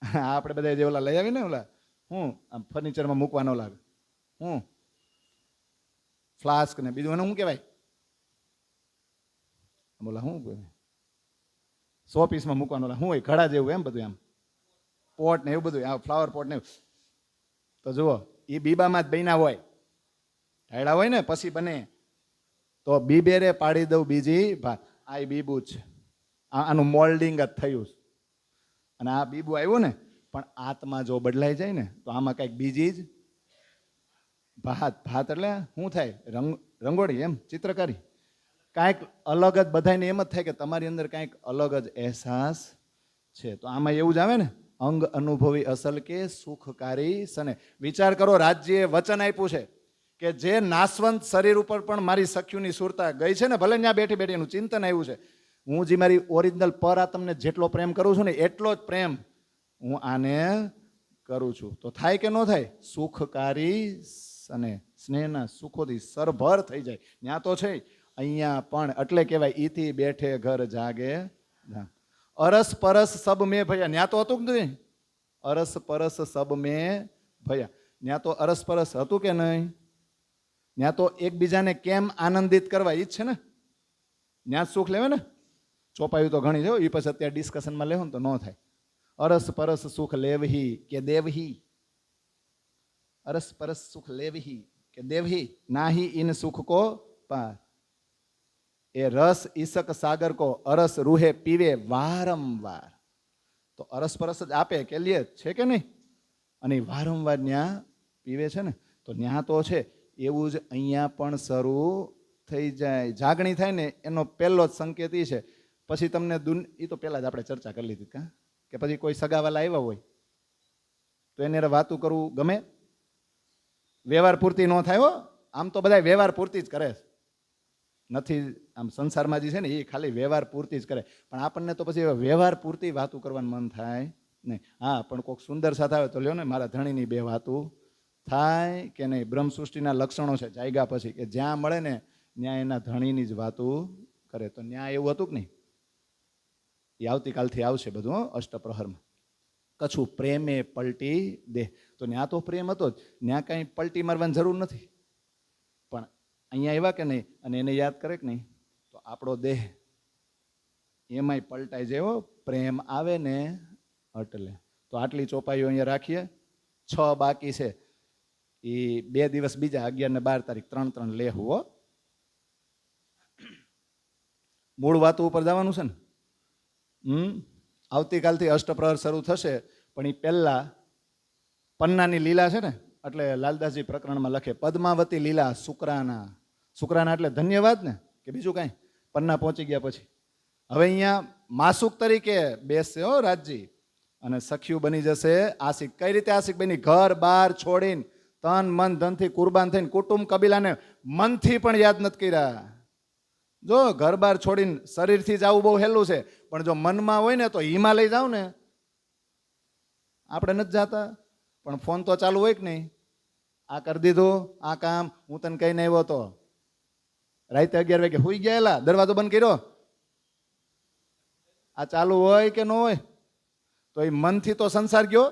આપણે બધા જે ઓલા લઈ આવી ને, ઓલા હું આમ ફર્નિચરમાં મૂકવાનો લાગે, હું ફ્લાસ્ક ને બીજું એને શું કહેવાય? બોલા શું કહેવાય? સો પીસમાં મૂકવાનો શું હોય? ઘડા જેવું એમ બધું, આમ પોટ ને એવું બધું, આ ફ્લાવર પોટ ને. તો જુઓ, એ બીબામાં જ બન્યા હોય, ઢાળ્યા હોય ને પછી બને. તો બીબેરે પાડી દઉં બીજી ભાત. આ બીબુ જ છે, આનું મોલ્ડિંગ જ થયું. અને આ બીબુ આવ્યું ને, પણ આત્મા જો બદલાઈ જાય ને તો આમાં કંઈક બીજી જ ભાત. ભાત એટલે શું થાય? રંગોળી, એમ ચિત્રકારી. કાંઈક અલગ જ બધાને એમ જ થાય કે તમારી અંદર કાંઈક અલગ જ અહેસાસ છે. તો આમાં એવું જ આવે ને, અંગ અનુભવી અસલ કે સુખકારી સને. વિચાર કરો, રાજ્યએ વચન આપ્યું છે કે જે નાશવંત શરીર ઉપર પણ મારી સખ્યુની સુરતા ગઈ છે ને, ભલે ત્યાં બેઠી બેઠી એનું ચિંતન આવ્યું છે. હું જે મારી ઓરિજિનલ પર આત્મને જેટલો પ્રેમ કરું છું ને, એટલો જ પ્રેમ હું આને કરું છું. તો થાય કે ન થાય? સુખકારી અને સ્નેહના સુખોથી સરભર થઈ જાય. ત્યાં તો છે, અહીંયા પણ. એટલે કહેવાય ઈથી બેઠે ઘર જાગે. અરસ પરસ સબ મેં ભયા. ત્યાં તો હતું કે નહીં? અરસ પરસ સબ મેં ભયા. ત્યાં તો અરસ પરસ હતું કે નહીં? ત્યાં તો એકબીજાને કેમ આનંદિત કરવા ઈ જ છે ને. ત્યાં જ સુખ લેવે ને. ચોપાયું તો ઘણી જો, એ પછી અત્યારે ડિસ્કશનમાં લેવું ને તો ન થાય. અરસ પરસ સુખ લેવહી કે દેવહી. અરસ પરસ સુખ લેવહી કે દેવહી, નાહી ઇન સુખ કો પાર. એ રસ ઈસક સાગર કો અરસ રૂહે પીવે વારંવાર. તો અરસ પરસ જ આપે કે લે છે કે નહીં? અને વારંવાર ન્યા પીવે છે ને. તો ન્યા તો છે એવું જ અહીંયા પણ શરૂ થઈ જાય. જાગણી થાય ને એનો પહેલો જ સંકેત એ છે. પછી તમને એ તો પહેલા જ આપણે ચર્ચા કરી લીધી કા, કે પછી કોઈ સગાવાલા આવ્યા હોય તો એને વાતું કરવું ગમે? વ્યવહાર પૂરતી ન થાય હો. આમ તો બધા વ્યવહાર પૂરતી જ કરે નથી. આમ સંસારમાં જે છે ને એ ખાલી વ્યવહાર પૂરતી જ કરે, પણ આપણને તો પછી વ્યવહાર પૂરતી વાતું કરવાનું મન થાય નહીં. હા, પણ કોઈક સુંદર સાથે આવે તો લ્યો ને, મારા ધણીની બે વાતું થાય કે નહીં? બ્રહ્મ સૃષ્ટિના લક્ષણો છે જાયગા પછી, કે જ્યાં મળે ને ત્યાં એના ધણીની જ વાતું કરે. તો ત્યાં એવું હતું કે નહીં? એ આવતીકાલથી આવશે બધું અષ્ટપ્રહરમાં. કછું પ્રેમે પલટી દે. તો ત્યાં તો પ્રેમ હતો જ, ત્યાં કાંઈ પલટી મારવાની જરૂર નથી. પણ અહીંયા એવા કે નહીં, અને એને યાદ કરે કે નહીં, તો આપણો દેહ એમાંય પલટાઈ જાય. પ્રેમ આવે ને અટલે. તો આટલી ચોપાઈઓ અહીંયા રાખીએ. 6 બાકી છે, એ 2 દિવસ બીજા 11 ને 12 તારીખ 3 લેવું હો. મૂળ વાતો ઉપર જવાનું છે ને. આવતીકાલથી અષ્ટપ્રહર શરૂ થશે, પણ એ પહેલા પન્નાની લીલા છે ને, એટલે લાલદાસજી પ્રકરણમાં લખે પદ્માવતી લીલા શુક્રાના. શુક્રાના એટલે ધન્યવાદ ને, કે બીજું કાંઈ? પન્ના પહોંચી ગયા પછી હવે અહીંયા માસુક તરીકે બેસશે હો રાજજી, અને સખ્યું બની જશે આશિક. કઈ રીતે આશિક બની? ઘર બાર છોડીને, તન મન ધનથી કુરબાન થઈને, કુટુંબ કબીલાને મનથી પણ યાદ નથી કર્યા. જો ઘર બાર છોડીને શરીરથી જવું બહુ હેલું છે, પણ જો મનમાં હોય ને તો હિમાલય જાવ ને. આપણે નથી જતા, પણ ફોન તો ચાલુ હોય કે નહીં? આ કરી દીધું, આ કામ હું તને કહીને આવ્યો હતો. રાતે 11 વાગે હુઈ ગયેલા, દરવાજો બંધ કર્યો. આ ચાલુ હોય કે ન હોય? તો એ મનથી તો સંસાર ગયો.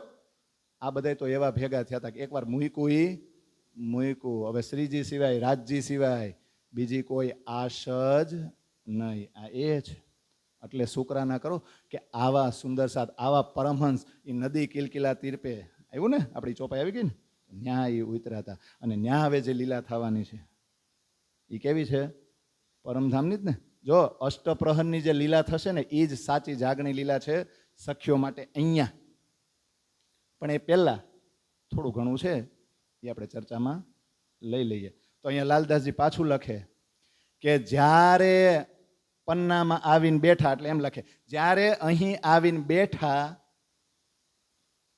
આ બધા તો એવા ભેગા થયા હતા કે એકવાર મૂકું. હવે શ્રીજી સિવાય, રાજજી સિવાય બીજી કોઈ આશ જ નહીં. આ એ જ. એટલે શુક્રાના કરો કે આવા સુંદર સાથ, આવા પરમહંસ એ નદી કિલકિલા તીર્પે આવ્યું ને, આપણી ચોપાઈ આવી ગઈ ને, ન્યા એ ઉતર્યા હતા. અને ન્યા હવે જે લીલા થવાની છે એ કેવી છે? પરમધામની જ ને. જો અષ્ટપ્રહરની જે લીલા થશે ને, એ જ સાચી જાગણી લીલા છે સખીઓ માટે અહીંયા. પણ એ પહેલાં થોડું ઘણું છે, એ આપણે ચર્ચામાં લઈ લઈએ. તો અહીંયા લાલદાસજી પાછું લખે કે જ્યારે પન્નામાં આવીને બેઠા, એટલે એમ લખે જ્યારે અહીં આવીને બેઠા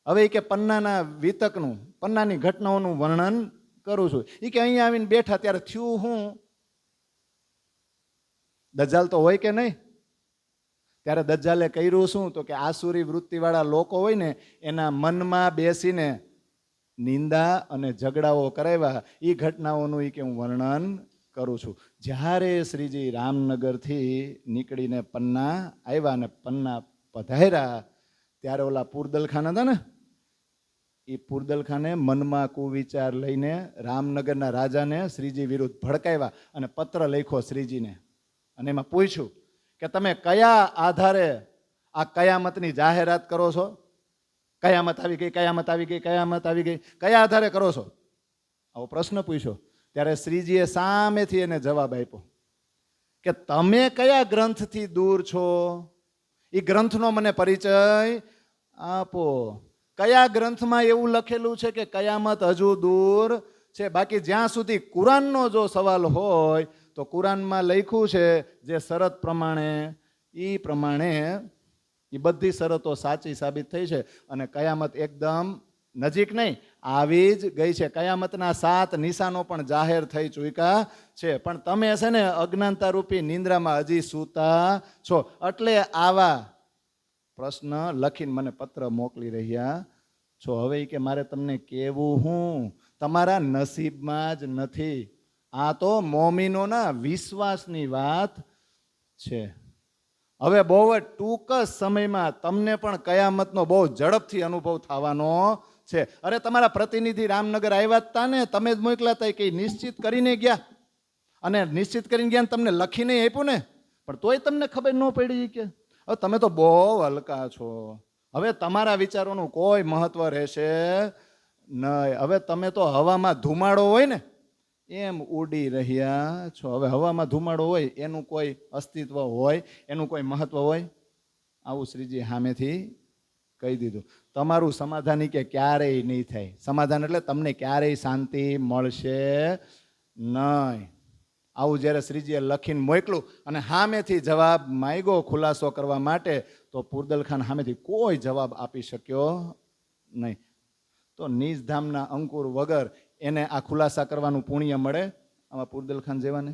હવે એ કે પન્નાના વિતકનું, પન્નાની ઘટનાઓનું વર્ણન કરું છું. એ કે અહીંયા આવીને બેઠા ત્યારે થયું હું, દજ્જાલ તો હોય કે નહીં? ત્યારે દજ્જાલે કર્યું શું? તો કે આસુરી વૃત્તિવાળા લોકો હોય ને એના મનમાં બેસીને નિંદા અને ઝઘડાઓ કરાવ્યા. એ ઘટનાઓનું એ કે હું વર્ણન કરું છું. જ્યારે શ્રીજી રામનગરથી નીકળીને પન્ના આવ્યા અને પન્ના પધાર્યા ત્યારે ઓલા પુરદલ ખાન હતા ને, એ પુરદલ ખાને મનમાં કુવિચાર લઈને રામનગરના રાજાને શ્રીજી વિરુદ્ધ ભડકાવ્યા અને પત્ર લખ્યો શ્રીજીને. અને એમાં પૂછ્યું કે તમે કયા આધારે આ કયામતની જાહેરાત કરો છો? કયામત આવી ગઈ, કયામત આવી ગઈ, કયામત આવી ગઈ, કયા આધારે કરો છો? આવો પ્રશ્ન પૂછ્યો. ત્યારે શ્રીજીએ સામેથી એને જવાબ આપ્યો કે તમે કયા ગ્રંથથી દૂર છો? એ ગ્રંથનો મને પરિચય આપો. કયા ગ્રંથમાં એવું લખેલું છે કે કયામત હજુ દૂર છે? બાકી જ્યાં સુધી કુરાનનો જો સવાલ હોય તો કુરાનમાં લખ્યું છે જે શરત પ્રમાણે, એ પ્રમાણે એ બધી શરતો સાચી સાબિત થઈ છે અને કયામત એકદમ નજીક નહીં, આવી જ ગઈ છે. કયામતના 7 નિશાનો પણ જાહેર થઈ ચૂક્યા છે. પણ તમે છે ને અજ્ઞાનતા રૂપી નિંદ્રામાં હજી સૂતા છો. એટલે આવા પ્રશ્ન લખીને મને પત્ર મોકલી રહ્યા છો. હવે કે મારે તમને કહેવું હું, તમારા નસીબમાં જ નથી. આ તો મોમીનોના વિશ્વાસની વાત છે. હવે બહુ જ ટૂંક જ સમયમાં તમને પણ કયામતનો બહુ ઝડપથી અનુભવ થવાનો છે. અરે તમારા પ્રતિનિધિ રામનગર આવ્યા હતા ને, તમે જ મોકલા હતા કે નિશ્ચિત કરીને ગયા, અને નિશ્ચિત કરીને ગયા તમને લખીને આપ્યું ને, પણ તોય તમને ખબર ન પડી કે હવે તમે તો બહુ હલકા છો. હવે તમારા વિચારોનું કોઈ મહત્વ રહેશે નહીં. હવે તમે તો હવામાં ધુમાડો હોય ને એમ ઉડી રહ્યા છો. હવે હવામાં ધુમાડો હોય એનું કોઈ અસ્તિત્વ હોય, એનું કોઈ મહત્વ હોય? આવું શ્રીજી સામેથી કહી દીધું. તમારું સમાધાન કે ક્યારેય નહીં થાય. સમાધાન એટલે તમને ક્યારેય શાંતિ મળશે નહીં. આવું જ્યારે શ્રીજીએ લખીને મોકલું અને સામેથી જવાબ માંગ્યો ખુલાસો કરવા માટે, તો પુરદલ ખાન સામેથી કોઈ જવાબ આપી શક્યો નહીં. તો નિજધામના અંકુર વગર એને આ ખુલાસા કરવાનું પુણ્ય મળે આમાં પુરદલ ખાન જેવાને?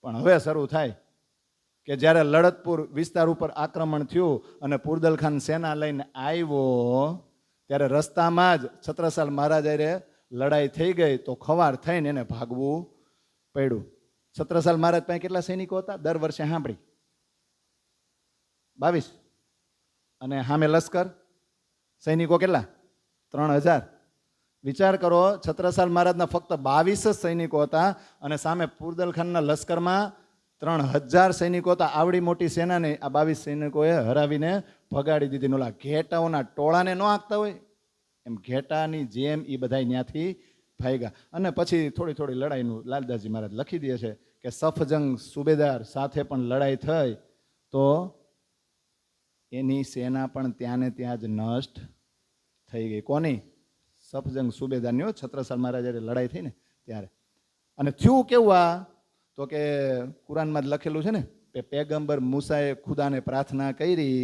પણ હવે શરૂ થાય કે જ્યારે લડતપુર વિસ્તાર ઉપર આક્રમણ થયું અને પુરદલ ખાન સેના લઈને આવ્યો ત્યારે રસ્તામાં જ છત્રસાલ મહારાજાએ લડાઈ થઈ ગઈ તો ખવાર થઈને એને ભાગવું પડ્યું. છત્રસાલ મહારાજ પાસે કેટલા સૈનિકો હતા? દર વર્ષે સાંભળી 22. અને સામે લશ્કર સૈનિકો કેટલા? 3000. વિચાર કરો, છત્રસાલ મહારાજના ફક્ત 22 જ સૈનિકો હતા અને સામે પુરદલ ખાનના લશ્કરમાં 3000 સૈનિકો હતા. આવડી મોટી સેનાને આ 22 સૈનિકોએ હરાવીને ભગાડી દીધી. ઓલા ઘેટાઓના ટોળાને ન આંકતા હોય એમ ઘેટાની જેમ એ બધા ત્યાંથી ભાગ્યા. અને પછી થોડી થોડી લડાઈનું લાલદાસજી મહારાજ લખી દે છે કે સફજંગ સુબેદાર સાથે પણ લડાઈ થઈ તો એની સેના પણ ત્યાં ને ત્યાં જ નષ્ટ થઈ ગઈ. કોની? સફજંગ સુબેદારની. છત્રસાલ મહારાજ લડાઈ થઈ ને ત્યારે. અને થયું કેવું? આ તો કે કુરાનમાં જ લખેલું છે ને કે પેગમ્બર મૂસાએ ખુદાને પ્રાર્થના કરી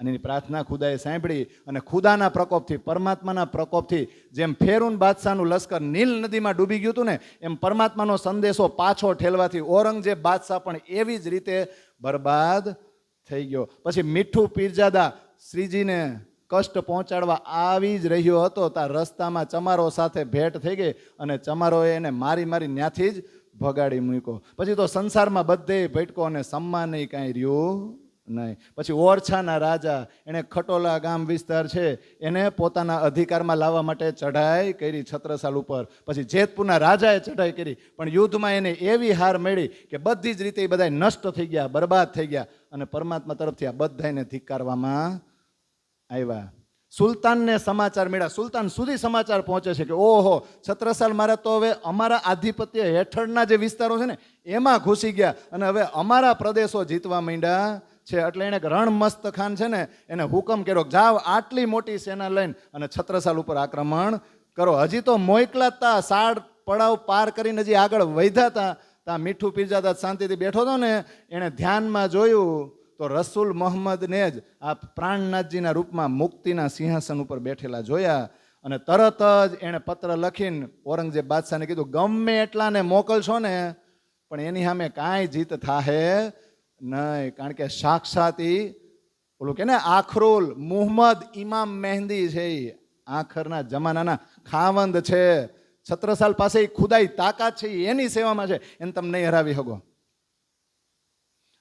અને એની પ્રાર્થના ખુદાએ સાંભળી અને ખુદાના પ્રકોપથી, પરમાત્માના પ્રકોપથી જેમ ફેરુન બાદશાહનું લશ્કર નીલ નદીમાં ડૂબી ગયું હતું ને, એમ પરમાત્માનો સંદેશો પાછો ઠેલવાથી ઔરંગઝેબ બાદશાહ પણ એવી જ રીતે બરબાદ થઈ ગયો. પછી મીઠું પીરજાદા શ્રીજીને કષ્ટ પહોંચાડવા આવી જ રહ્યો હતો ત્યાં રસ્તામાં ચમારો સાથે ભેટ થઈ ગઈ અને ચમારોએ એને મારી મારી ત્યાંથી જ ભગાડી મૂક્યો. પછી તો સંસારમાં બધે ભટકો અને સન્માન નહીં કાંઈ રહ્યું નહીં. પછી ઓરછાના રાજા એણે ખટોલા ગામ વિસ્તાર છે એને પોતાના અધિકારમાં લાવવા માટે ચઢાઈ કરી છત્રસાલ ઉપર. પછી જેતપુરના રાજાએ ચઢાઈ કરી પણ યુદ્ધમાં એને એવી હાર મળી કે બધી જ રીતે એ બધા નષ્ટ થઈ ગયા, બરબાદ થઈ ગયા અને પરમાત્મા તરફથી આ બધાને ધિક્કારવામાં આવ્યા. સુલતાનને સમાચાર મળ્યા, સુલતાન સુધી સમાચાર પહોંચે છે કે ઓહો, છત્રસાલ મહારાજ તો હવે અમારા આધિપત્ય હેઠળના જે વિસ્તારો છે ને એમાં ઘૂસી ગયા અને હવે અમારા પ્રદેશો જીતવા માંડ્યા છે. એટલે એને રણમસ્ત ખાન છે ને એને હુકમ કર્યો જાઓ આટલી મોટી સેના લઈને અને છત્રસાલ ઉપર આક્રમણ કરો. હજી તો મોકલા હતા, સાડ પડાવ પાર કરીને હજી આગળ વધ્યા હતા ત્યાં મીઠું પીરજાદા શાંતિથી બેઠો હતો ને, એણે ધ્યાનમાં જોયું તો રસૂલ મોહમ્મદને જ આ પ્રાણનાથજીના રૂપમાં મુક્તિના સિંહાસન ઉપર બેઠેલા જોયા. અને તરત જ એણે પત્ર લખીને ઔરંગઝેબ બાદશાહને કીધું, ગમે એટલાને મોકલશો ને પણ એની સામે કાંઈ જીત થાહે નહીં, કારણ કે સાક્ષાત ઈ ઓલું કે ને આખરુલ મુહમ્મદ ઇમામ મહેંદી છે, ઈ આખરના જમાનાના ખાવંદ છે. છત્રસાલ પાસે ઈ ખુદાઈ તાકાત છે, એની સેવામાં છે, એને તમે નહીં હરાવી શકો.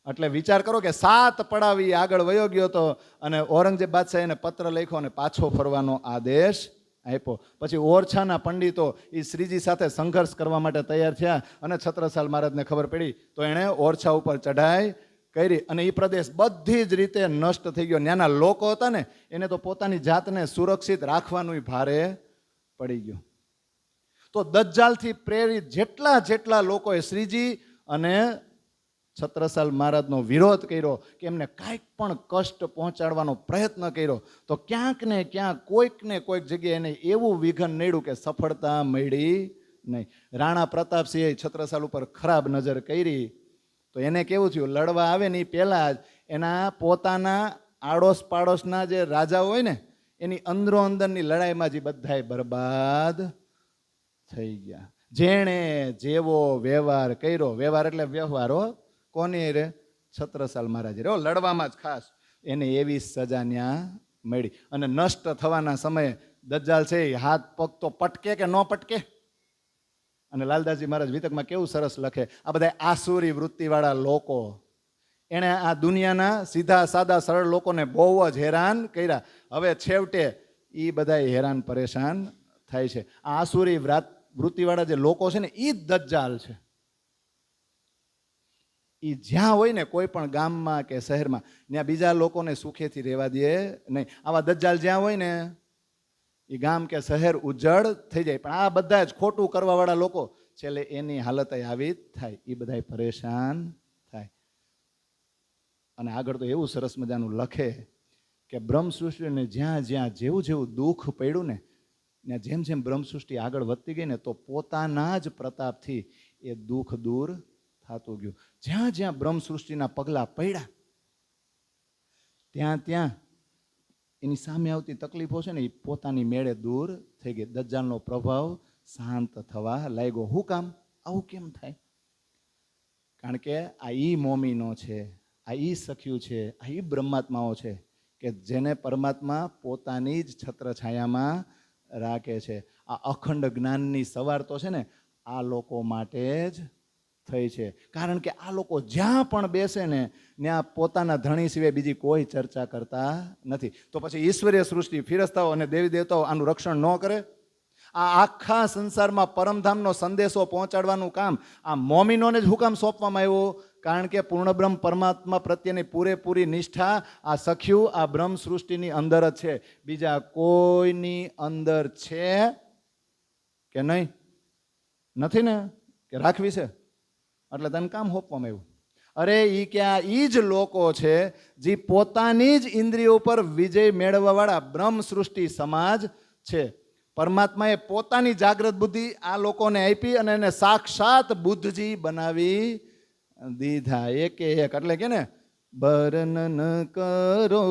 એટલે વિચાર કરો કે 7 પડાવી આગળ વયો ગયો હતો અને ઔરંગઝેબ બાદશાહ એને પત્ર લખ્યો અને પાછો ફરવાનો આદેશ આપ્યો. પછી ઓરછાના પંડિતો એ શ્રીજી સાથે સંઘર્ષ કરવા માટે તૈયાર થયા અને છત્રસાલ મહારાજને ખબર પડી તો એણે ઓરછા ઉપર ચઢાઈ કરી અને એ પ્રદેશ બધી જ રીતે નષ્ટ થઈ ગયો. ત્યાંના લોકો હતા ને એને તો પોતાની જાતને સુરક્ષિત રાખવાનું ભારે પડી ગયું. તો દજ્જાલથી પ્રેરિત જેટલા લોકોએ શ્રીજી અને છત્રસાલ મહારાજનો વિરોધ કર્યો કે એમને કાંઈક પણ કષ્ટ પહોંચાડવાનો પ્રયત્ન કર્યો તો ક્યાંક ને ક્યાંક કોઈક જગ્યાએ એને એવું વિઘન નડ્યું કે સફળતા મળી નહીં. રાણા પ્રતાપસિંહે છત્રસાલ ઉપર ખરાબ નજર કરી તો એને કેવું થયું, લડવા આવે ને એ પહેલાં જ એના પોતાના આડોશ પાડોશના જે રાજાઓ હોય ને એની અંદરો અંદરની લડાઈમાં જ બધાય બરબાદ થઈ ગયા. જેણે જેવો વ્યવહાર કર્યો, વ્યવહાર એટલે વ્યવહારો કોની રે, છત્રસાલ મહારાજ રે, લડવામાં જ ખાસ, એને એવી સજા ન્યા મળી. અને નષ્ટ થવાના સમયે દજ્જાલ છે હાથ પગ તો પટકે કે ન પટકે. અને લાલદાસજી મહારાજ વિતકમાં કેવું સરસ લખે, આ બધા આસુરી વૃત્તિવાળા લોકો એણે આ દુનિયાના સીધા સાદા સરળ લોકોને બહુ જ હેરાન કર્યા. હવે છેવટે એ બધા હેરાન પરેશાન થાય છે. આ આસુરી વૃત્તિવાળા જે લોકો છે ને એ જ દજ્જાલ છે. એ જ્યાં હોય ને કોઈ પણ ગામમાં કે શહેરમાં ત્યાં બીજા લોકોને સુખેથી રહેવા દે નહીં. આવા દજ્જાલ જ્યાં હોય ને એ ગામ કે શહેર ઉજ્જડ થઈ જાય. પણ આ બધા જ ખોટું કરવાવાળા લોકો છેલ્લે એની હાલત આવી જ થાય, એ બધા પરેશાન થાય. અને આગળ તો એવું સરસ મજાનું લખે કે બ્રહ્મસૃષ્ટિને જ્યાં જેવું દુઃખ પડ્યું ને ત્યાં જેમ બ્રહ્મસૃષ્ટિ આગળ વધતી ગઈ ને તો પોતાના જ પ્રતાપથી એ દુઃખ દૂર થતું ગયું. જ્યાં બ્રહ્મસૃષ્ટિના પગલા પડ્યા ત્યાં એની સામે આવતી તકલીફો છે ને એ પોતાની મેળે દૂર થઈ ગઈ. દજ્જાલનો પ્રભાવ શાંત થવા લાગ્યો. હું કામ આવું કેમ થાય? કારણ કે આ ઈ મોમીનો છે, આ ઈ સખ્યું છે, આ ઈ બ્રહ્માત્માઓ છે કે જેને પરમાત્મા પોતાની જ છત્રછાયામાં રાખે છે. આ અખંડ જ્ઞાનની સવાર તો છે ને આ લોકો માટે જ થઈ છે. કારણ કે આ લોકો જ્યાં પણ બેસે ને ત્યાં પોતાના ધણી સિવાય બીજી કોઈ ચર્ચા કરતા નથી. તો પછી ઈશ્વરીય સૃષ્ટિ, ફિરસ્તાઓ અને દેવી દેવતાઓ આનું રક્ષણ ન કરે? આ આખા સંસારમાં પરમધામનો સંદેશો પહોંચાડવાનું કામ આ મોમીનોને જ હુકામ સોંપવામાં આવ્યો. કારણ કે પૂર્ણબ્રહ્મ પરમાત્મા પ્રત્યેની પૂરેપૂરી નિષ્ઠા આ સખ્યું આ બ્રહ્મ સૃષ્ટિની અંદર જ છે. બીજા કોઈની અંદર છે કે નહીં? નથી ને, કે રાખવી છે? એટલે તને કામ સોંપવામાં આવ્યું. અરે ઈ ક્યાં ઈ જ લોકો છે જે પોતાની જ ઇન્દ્રિયો પર વિજય મેળવવાવાળા બ્રહ્મ સૃષ્ટિ સમાજ છે. પરમાત્માએ પોતાની જાગૃત બુદ્ધિ આ લોકોને આપી અને એને સાક્ષાત બુદ્ધજી બનાવી દીધા. એક એટલે કે ને બરનન કરો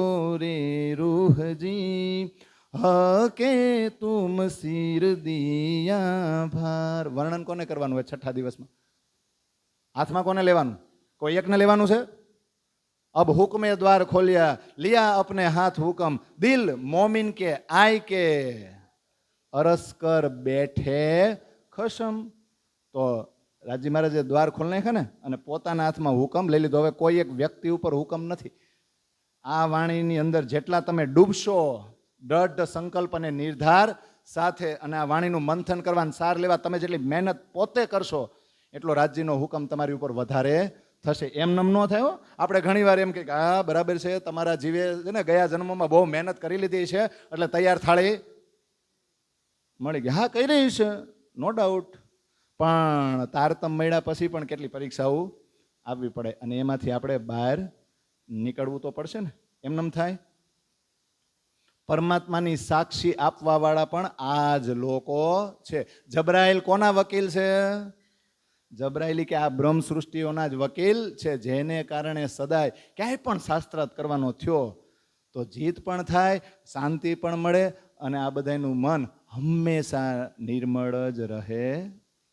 રે રૂહજી હકે તુમ સિર દિયા ભાર. વર્ણન કોને કરવાનું હોય છઠ્ઠા દિવસમાં? હાથમાં કોને લેવાનું? કોઈ એકને લેવાનું છે? અબ હુકમે દ્વાર ખોલિયા લિયા અપને હાથ હુકમ દિલ મોમિન કે આય કે અરસ કર બેઠે ખસમ. તો રાજી મહારાજે દ્વાર ખોલી નાખ્યા ને અને પોતાના હાથમાં હુકમ લઈ લીધો. હવે કોઈ એક વ્યક્તિ ઉપર હુકમ નથી. આ વાણીની અંદર જેટલા તમે ડૂબશો દ્રઢ સંકલ્પ અને નિર્ધાર સાથે અને આ વાણીનું મંથન કરવાનું સાર લેવા તમે જેટલી મહેનત પોતે કરશો એટલો રાજ્યનો હુકમ તમારી ઉપર વધારે થશે. એમનેમ ન થાય. આપણે ઘણીવાર એમ કે હા બરાબર છે, તમારા જીવે છે ને ગયા જન્મમાં બહુ મહેનત કરી લીધી છે એટલે તૈયાર થાળી મળી ગઈ. હા કરી રહી છે, નો ડાઉટ. પણ તારતમ મળ્યા પછી પણ કેટલી પરીક્ષાઓ આવવી પડે અને એમાંથી આપણે બહાર નીકળવું તો પડશે ને. એમનેમ થાય? પરમાત્માની સાક્ષી આપવા વાળા પણ આ જ લોકો છે. જબરાઈલ કોના વકીલ છે? જબરાઈલી કે આ બ્રહ્મ સૃષ્ટિઓના જ વકીલ છે, જેને કારણે સદાય ક્યાંય પણ શાસ્ત્રાર્થ કરવાનો થયો તો જીત પણ થાય, શાંતિ પણ મળે અને આ બધાનું મન હંમેશા નિર્મળ જ રહે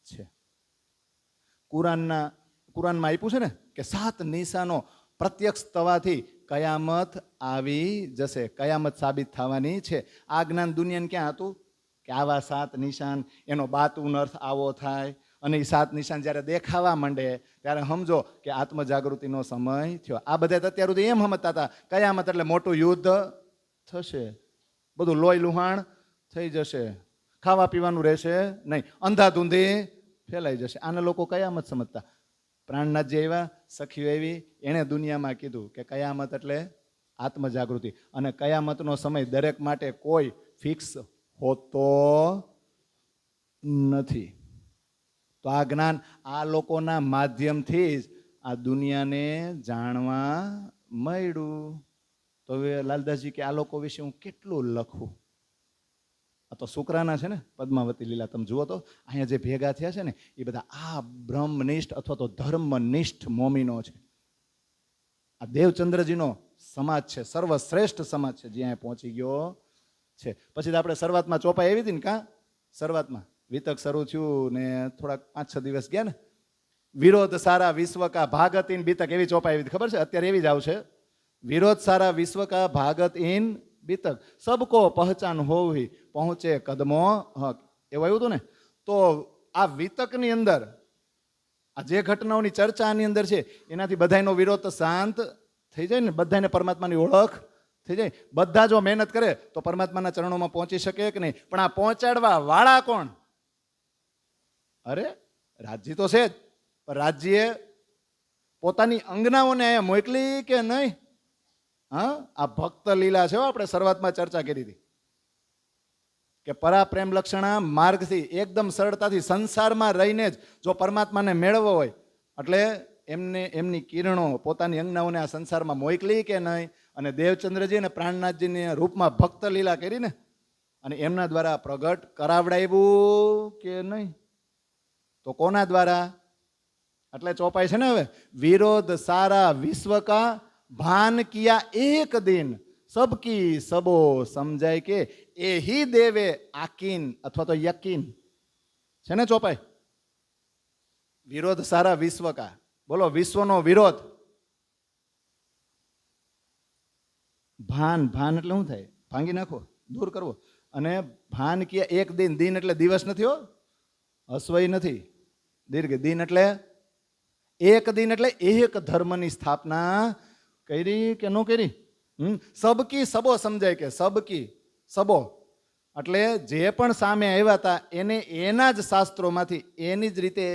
છે. કુરાનમાં આપ્યું છે ને કે 7 નિશાનો પ્રત્યક્ષ થવાથી કયામત આવી જશે, કયામત સાબિત થવાની છે. આ જ્ઞાન દુનિયાને ક્યાં હતું કે આવા 7 નિશાન, એનો બાતુન અર્થ આવો થાય અને એ 7 નિશાન જ્યારે દેખાવા માંડે ત્યારે સમજો કે આત્મજાગૃતિનો સમય થયો. આ બધા અત્યાર સુધી એમ સમજતા હતા કયામત એટલે મોટું યુદ્ધ થશે, બધું લોહી લુહાણ થઈ જશે, ખાવા પીવાનું રહેશે નહીં, અંધાધૂંધી ફેલાઈ જશે. આને લોકો કયામત સમજતા. પ્રાણનાથજી આવ્યા, સખીઓ આવી, એણે દુનિયામાં કીધું કે કયામત એટલે આત્મજાગૃતિ, અને કયામતનો સમય દરેક માટે કોઈ ફિક્સ હોતો નથી. તો આ જ્ઞાન આ લોકોના માધ્યમથી જ આ દુનિયાને જાણવા મળ્યું. તો હવે લાલદાસજી કે આ લોકો વિશે હું કેટલું લખું. આ તો શુક્રાના છે ને, પદ્માવતી લીલા તમે જુઓ તો અહીંયા જે ભેગા થયા છે ને એ બધા આ બ્રહ્મનિષ્ઠ અથવા તો ધર્મનિષ્ઠ મોમીનો છે. આ દેવચંદ્રજીનો સમાજ છે, સર્વશ્રેષ્ઠ સમાજ છે, જ્યાં પહોંચી ગયો છે. પછી આપણે શરૂઆતમાં ચોપાઈ આવી હતી ને, કાં શરૂઆતમાં વિતક શરૂ થયું ને થોડાક 5-6 દિવસ ગયા ને, વિરોધ સારા વિશ્વ કા ભાગત ઇન બીતક, એવી ચોપાઈ આવી હતી, ખબર છે? અત્યારે એવી જ આવશે, વિરોધ સારા વિશ્વ કા ભાગત ઇન બીતક, સબકો પહચાન હોવી પહોંચે કદમો હક, એવું આવ્યું હતું ને. તો આ વિતકની અંદર આ જે ઘટનાઓની ચર્ચાની અંદર છે એનાથી બધાનો વિરોધ શાંત થઈ જાય ને, બધાને પરમાત્માની ઓળખ થઈ જાય. બધા જો મહેનત કરે તો પરમાત્માના ચરણોમાં પહોંચી શકે કે નહીં? પણ આ પહોંચાડવા વાળા કોણ? અરે રાજજી તો છે જ, પણ રાજ્યે પોતાની અંગનાઓને અહીંયા મોકલી કે નહીં? હા, આ ભક્ત લીલા છે. આપણે શરૂઆતમાં ચર્ચા કરી હતી કે પરા પ્રેમ લક્ષણા માર્ગથી એકદમ સરળતાથી સંસારમાં રહીને જ જો પરમાત્માને મેળવવો હોય એટલે એમની કિરણો પોતાની અંગનાઓને આ સંસારમાં મોકલી કે નહીં? અને દેવચંદ્રજી અને પ્રાણનાથજીની રૂપમાં ભક્ત લીલા કરીને અને એમના દ્વારા પ્રગટ કરાવડાવ્યું કે નહીં? તો કોના દ્વારા? એટલે ચોપાઈ છે ને હવે, વિરોધ સારા વિશ્વ કા ભાન કિયા એક દિન સબકી સબો સમજાય કે એ હી દેવે આકીન અથવા તો યકીન છે ને ચોપાઈ. વિરોધ સારા વિશ્વ કા, બોલો વિશ્વનો વિરોધ. ભાન, ભાન એટલે શું થાય? ભાંગી નાખો, દૂર કરવો. અને ભાન કિયા એક દિન, દિન એટલે દિવસ નથી હો, અશ્વય નથી, દીર્ઘ. દિન એટલે એક દિન, એટલે એક ધર્મની સ્થાપના કરી કે ન કરી? સબકી સબો સમજાય કે સબકી સબો એટલે જે પણ સામે આવ્યા હતા એને એના જ શાસ્ત્રોમાંથી એની જ રીતે,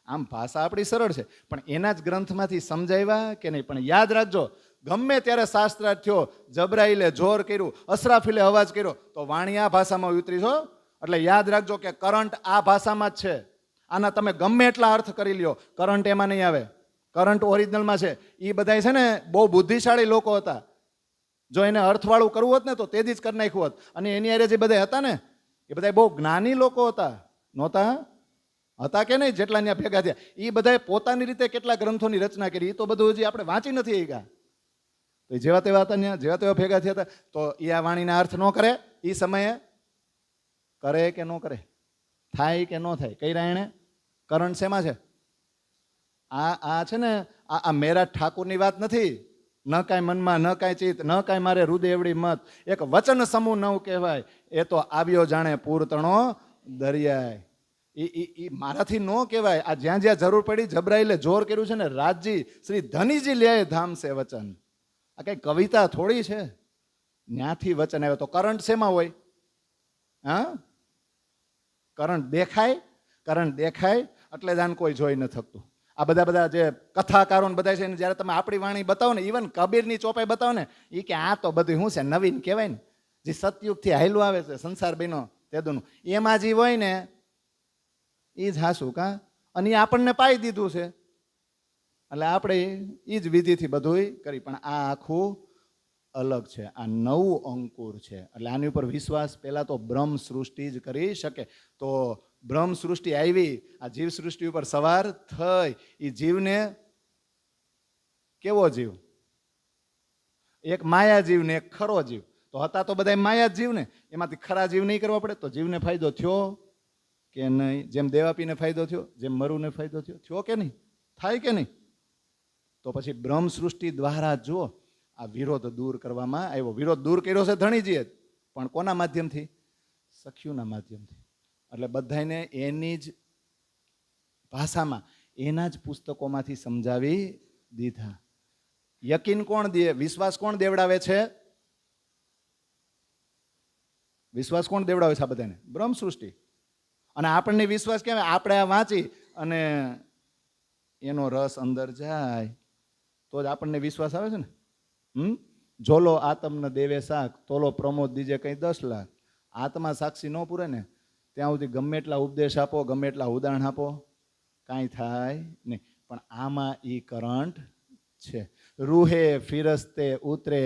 આમ ભાષા આપણી સરળ છે પણ એના જ ગ્રંથમાંથી સમજાવ્યા કે નહીં? પણ યાદ રાખજો, ગમે ત્યારે શાસ્ત્રાર્થ થયો, જબરાઈલે જોર કર્યું, અસરાફીલે અવાજ કર્યો તો વાણી આ ભાષામાં ઉતરી છો. એટલે યાદ રાખજો કે કરંટ આ ભાષામાં જ છે. આના તમે ગમે એટલા અર્થ કરી લ્યો, કરંટ એમાં નહીં આવે. કરંટ ઓરિજિનલમાં છે. એ બધા છે ને બહુ બુદ્ધિશાળી લોકો હતા. જો એને અર્થવાળું કરવું હોત ને તો તે જ કરી નાખ્યું હોત. અને એની અરે જે બધા હતા ને એ બધા બહુ જ્ઞાની લોકો હતા. નહોતા? હતા કે નહીં? જેટલા ત્યાં ભેગા થયા એ બધાએ પોતાની રીતે કેટલા ગ્રંથોની રચના કરી, એ તો બધું હજી આપણે વાંચી નથી ગયા. તો જેવા તેવા હતા ત્યાં, જેવા તેવા ભેગા થયા હતા. તો એ આ વાણીના અર્થ ન કરે એ સમયે? કરે કે ન કરે? થાય કે ન થાય? કઈ રાયણે કરંટ શેમાં છે? આ છે ને આ મેરા ઠાકુરની વાત નથી. ન કાંઈ મનમાં, ન કાંઈ ચિત્ત, ન કાંઈ મારે હૃદયવડી મત, એક વચન સમૂહ નવ કહેવાય. એ તો આવ્યો જાણે પૂર તણો દરિયાય. એ મારાથી ન કહેવાય. આ જ્યાં જ્યાં જરૂર પડી જબરાઈલે જોર કર્યું છે ને, રાજજી શ્રી ધનીજી લે ધામ છે વચન. આ કઈ કવિતા થોડી છે? ન્યાથી વચન આવ્યો. તો કરંટ શેમાં હોય? હા, કરંટ દેખાય. કરંટ દેખાય એટલે જ આને કોઈ જોઈ ન થકતું. આ બધા જે કથાકારો બધા છે ને, જ્યારે તમે આપણી વાણી બતાવો ને, ઇવન કબીરની ચોપાઈ બતાવો ને, એ કે આ તો બધું શું છે, નવીન કહેવાય ને, જે સતયુગથી હાયલું આવે છે સંસાર બહેનો તેદુનું, એમાં જે હોય ને એ જ હાસું કા. અને એ આપણને પાઈ દીધું છે એટલે આપણે એ જ વિધિથી બધું કરી. પણ આ આખું અલગ છે. આ નવું અંકુર છે. એટલે આની ઉપર વિશ્વાસ પહેલાં તો બ્રહ્મ સૃષ્ટિ જ કરી શકે. તો બ્રહ્મ સૃષ્ટિ આવી, આ જીવ સૃષ્ટિ ઉપર સવાર થઈ, એ જીવને કેવો જીવ? એક માયા જીવ ને એક ખરો જીવ. તો હતા તો બધા માયા જીવ ને, એમાંથી ખરા જીવ નહીં કરવા પડે તો જીવને ફાયદો થયો કે નહીં? જેમ દેવાપીને ફાયદો થયો, જેમ મરુને ફાયદો થયો કે નહીં? થાય કે નહીં? તો પછી બ્રહ્મ સૃષ્ટિ દ્વારા જો આ વિરોધ દૂર કરવામાં આવ્યો. વિરોધ દૂર કર્યો છે ધણીજીએ, પણ કોના માધ્યમથી? સખ્યુના માધ્યમથી. એટલે બધાને એની જ ભાષામાં એના જ પુસ્તકોમાંથી સમજાવી દીધા. યકીન કોણ દે? વિશ્વાસ કોણ દેવડાવે છે? વિશ્વાસ કોણ દેવડાવે છે આ બધાને? બ્રહ્મ સૃષ્ટિ. અને આપણને વિશ્વાસ કેમ? આપણે આ વાંચી અને એનો રસ અંદર જાય તો જ આપણને વિશ્વાસ આવે છે ને. જોલો આત્મને દેવે શાક, તોલો પ્રમોદ દીજે કંઈ 10 લાખ. આત્મા સાક્ષી ન પૂરે ને ત્યાં સુધી ગમે એટલા ઉપદેશ આપો, ગમે એટલા ઉદાહરણ આપો, કાંઈ થાય નહીં. પણ આમાં ઈ કરંટ છે. રૂહે ફિરસ્તે ઉતરે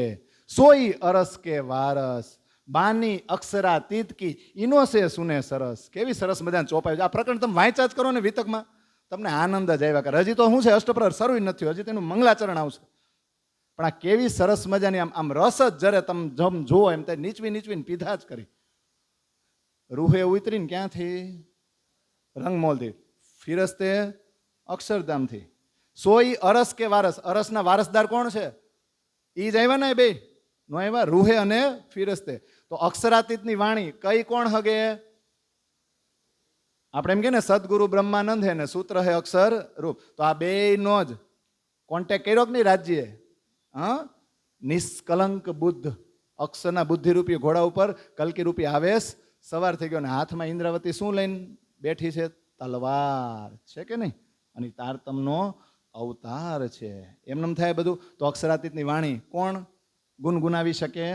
સોઈ અરસ કે વારસ, બાની અક્ષરા તીતકી ઇનો સે સુને સરસ. કેવી સરસ મજાને ચોપાયું. આ પ્રકરણ તમે વાંચા જ કરો ને વિતકમાં, તમને આનંદ જ આવ્યા કરે. હજી તો શું છે, અષ્ટપ્રહર શરૂ નથી, હજી તેનું મંગલાચરણ આવશે. પણ આ કેવી સરસ મજાની આમ રસ જ જરે તમે જમ જુઓ એમ તે નીચવીને પીધા જ કરી. રૂહે ઉતરીને ક્યાંથી? રંગમોલથી. ફિરસ્તે અક્ષરધામથી. સોઈ અરસ કે વારસ, અરસના વારસદાર કોણ છે? ઈ જ આવ્યા ને બે નો આવ્યા, રૂહે અને ફિરસ્તે. તો અક્ષરાતીતની વાણી કઈ કોણ હગે? આપણે એમ કે ને સદગુરુ બ્રહ્માનંદ હે ને સૂત્ર હે અક્ષર રૂપ. તો આ બે નો જ કોન્ટેક્ટ કર્યો કે નહીં રાજ્યએ? હા, નિષ્કલંક બુદ્ધ અક્ષરના બુદ્ધિરૂપી ઘોડા ઉપર કલકી રૂપી આવેશ સવાર થઈ ગયો ને હાથમાં ઇન્દ્રાવતી શું લઈને બેઠી છે? તલવાર છે કે નહીં? અને તારતમનો અવતાર છે. એમનેમ થાય બધું. તો અક્ષરાતીતની વાણી કોણ ગુનગુનાવી શકે?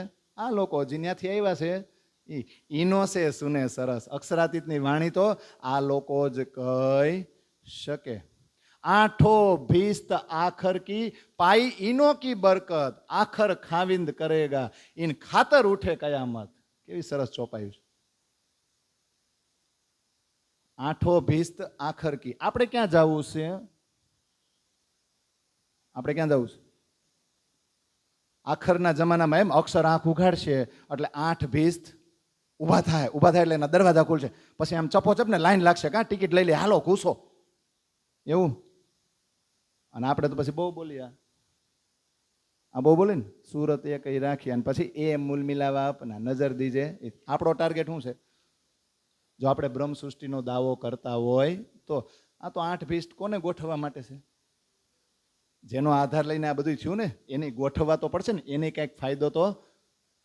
આ લોકો જ્યાંથી આવ્યા છે ઈનો છે સુને સરસ. અક્ષરાતીતની વાણી તો આ લોકો જ કહી શકે. આઠો ભીસ્ત આખર કી પાઈ ઈનો કી બરકત, આખર ખાવિંદ કરેગા ઇન ખાતર ઉઠે કયામત. કેવી સરસ ચોપાયું છે. આઠો ભીસ્ત આખર કી. આપણે ક્યાં જવું છે? આપણે ક્યાં જવું છે? આખરના જમાનામાં એમ અક્ષર આંખ ઉઘાડશે એટલે 8 ભીસ્ત ઊભા થાય. ઊભા થાય એટલે એના દરવાજા ખુલશે. પછી આમ ચપોચપ ને લાઈન લાગશે, કાં ટિકિટ લઈ લે, હાલો ઘૂસો, એવું. અને આપણે તો પછી બહુ બોલીએ, આ બહુ બોલે ને સુરત એ કઈ રાખી અને પછી એ મૂલ મિલાવા આપના નજર દીજે. આપણો ટાર્ગેટ શું છે? જો આપણે બ્રહ્મ સૃષ્ટિનો દાવો કરતા હોય તો આ તો 8 ભીસ્ત કોને ગોઠવવા માટે છે? જેનો આધાર લઈને આ બધું થયું ને એની ગોઠવવા તો પડશે ને, એને કંઈક ફાયદો તો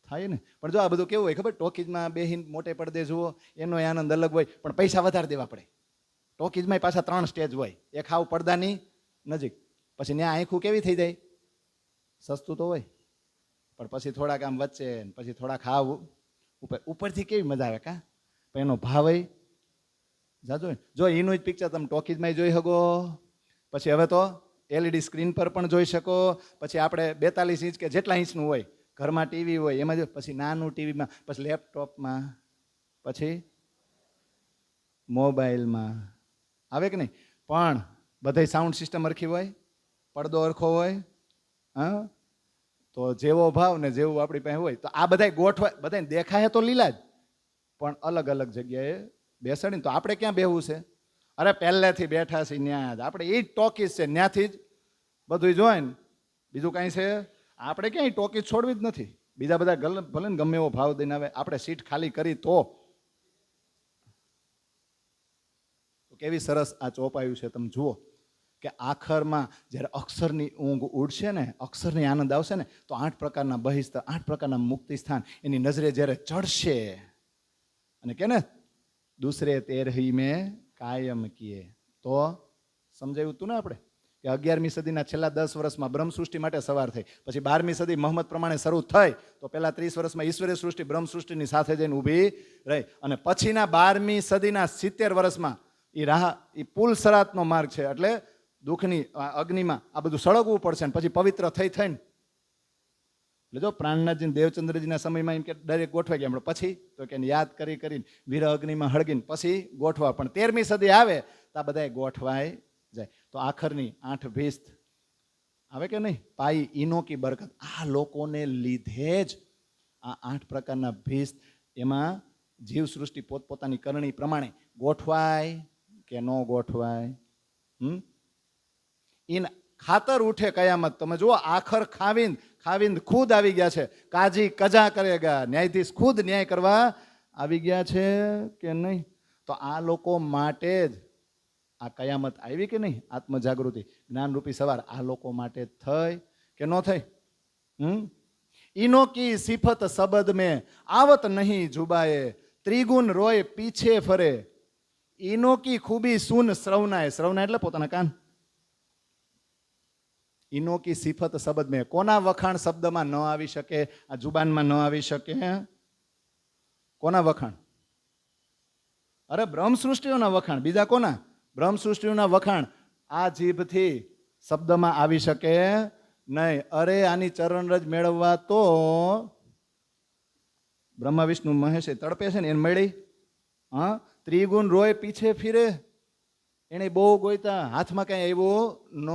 થાય ને. પણ જો આ બધું કેવું હોય ખબર? ટોકીજમાં બેહીને મોટે પડદે જુઓ એનો આનંદ અલગ હોય, પણ પૈસા વધારે દેવા પડે. ટોકીજમાં પાછા 3 સ્ટેજ હોય, એક હાવ પડદાની નજીક, પછી ત્યાં આંખું કેવી થઈ જાય? સસ્તું તો હોય, પણ પછી થોડાક આમ વચ્ચે, પછી થોડાક હાવ ઉપરથી કેવી મજા આવે કાં? પણ એનો ભાવ જાજો. જો એનું જ પિક્ચર તમે ટોકીજમાં જોઈ શકો, પછી હવે તો LED સ્ક્રીન પર પણ જોઈ શકો, પછી આપણે 42 ઇંચ કે જેટલા ઇંચનું હોય ઘરમાં ટીવી હોય એમાં જો, પછી નાનું ટીવીમાં, પછી લેપટોપમાં, પછી મોબાઈલમાં આવે કે નહીં? પણ બધે સાઉન્ડ સિસ્ટમ સરખી હોય, પડદો સરખો હોય, હા. તો જેવો ભાવ ને જેવું આપણી પાસે હોય. તો આ બધા ગોઠવાય, બધાને દેખાય તો લીલા જ, પણ અલગ અલગ જગ્યાએ બેસાડીને. તો આપણે ક્યાં બેહવું છે? અરે પહેલેથી બેઠા છીએ ત્યાં જ. આપણે એ જ ટોકીસ છે, ત્યાંથી જ બધું જોઈને બીજું કાંઈ છે? આપણે ક્યાંય ટોકીસ છોડવી જ નથી. બીજા બધા ભલે ને ગમે એવો ભાવ દઈને આવે, આપણે સીટ ખાલી કરી તો કેવી સરસ આ ચોપાયું છે. તમે જુઓ કે આખરમાં જ્યારે અક્ષરની ઊંઘ ઉડશે ને, અક્ષરની આનંદ આવશે ને, તો 8 પ્રકારના બહિસ્ત, 8 પ્રકારના મુક્તિ સ્થાન એની નજરે જ્યારે ચડશે અને કે ને દૂસરે તેરહી મેં કાયમ કીએ, તો સમજાયું હતું ને આપણે કે 11મી સદીના છેલ્લા 10 વર્ષમાં બ્રહ્મ સૃષ્ટિ માટે સવાર થઈ. પછી 12મી સદી મોહમ્મદ પ્રમાણે શરૂ થઈ તો પહેલા 30 વર્ષમાં ઈશ્વરીય સૃષ્ટિ બ્રહ્મ સૃષ્ટિની સાથે જઈને ઊભી રહી. અને પછીના 12મી સદીના 70 વર્ષમાં એ પુલ સરાતનો માર્ગ છે, એટલે દુઃખની અગ્નિમાં આ બધું સળગવું પડશે ને પછી પવિત્ર થઈને એટલે જો પ્રાણનાથજી દેવચંદ્રજીના સમયમાં એમ કે ડાયરેક્ટ ગોઠવાઈ ગયા, પછી તો કે યાદ કરી કરીને વીર અગ્નિમાં હળગીને પછી ગોઠવા, પણ 13મી સદી આવે તો આ બધાય ગોઠવાય જાય. તો આખરની 8 ભીસ્ત આવે કે નહીં, પાઈ ઈનોકી બરકત, આ લોકોને લીધે જ આ 8 પ્રકારના ભીસ્ત એમાં જીવ સૃષ્ટિ પોતપોતાની કરણી પ્રમાણે ગોઠવાય કે ન ગોઠવાય. ઈન ખાતર ઉઠે કયામત. તમે જુઓ, આખર ખાવિંદ ખુદ આવી ગયા છે. કાજી કજા કરેગા, ન્યાયાધીશ ખુદ ન્યાય કરવા આવી ગયા છે કે નહીં. તો આ લોકો માટે જ આ કયામત આવી કે નહીં, આત્મજાગૃતિ જ્ઞાનરૂપી સવાર આ લોકો માટે થઈ કે ન થઈ. ઈનો કી સિફત સબદ મેં આવત નહીં જુબાએ, ત્રિગુણ રોય પીછે ફરે, ઈનો કી ખૂબી સુન શ્રવનાય. શ્રવનાય એટલે પોતાના કાન. ઈનો કી સિફત શબ્દ મેં, કોના વખાણ શબ્દમાં ન આવી શકે, આ જુબાનમાં ન આવી શકે. કોના વખાણ? અરે બ્રહ્મ સૃષ્ટિઓના વખાણ. બીજા કોના? બ્રહ્મ સૃષ્ટિઓના વખાણ આ જીભથી શબ્દમાં આવી શકે નહીં. અરે આની ચરણરજ મેળવવા તો બ્રહ્મા વિષ્ણુ મહેશ તડપે છે ને એને મળી. હા, ત્રિગુણ રોય પીછે ફિરે, એને બહુ ગોઈતા, હાથમાં કઈ આવ્યો ન.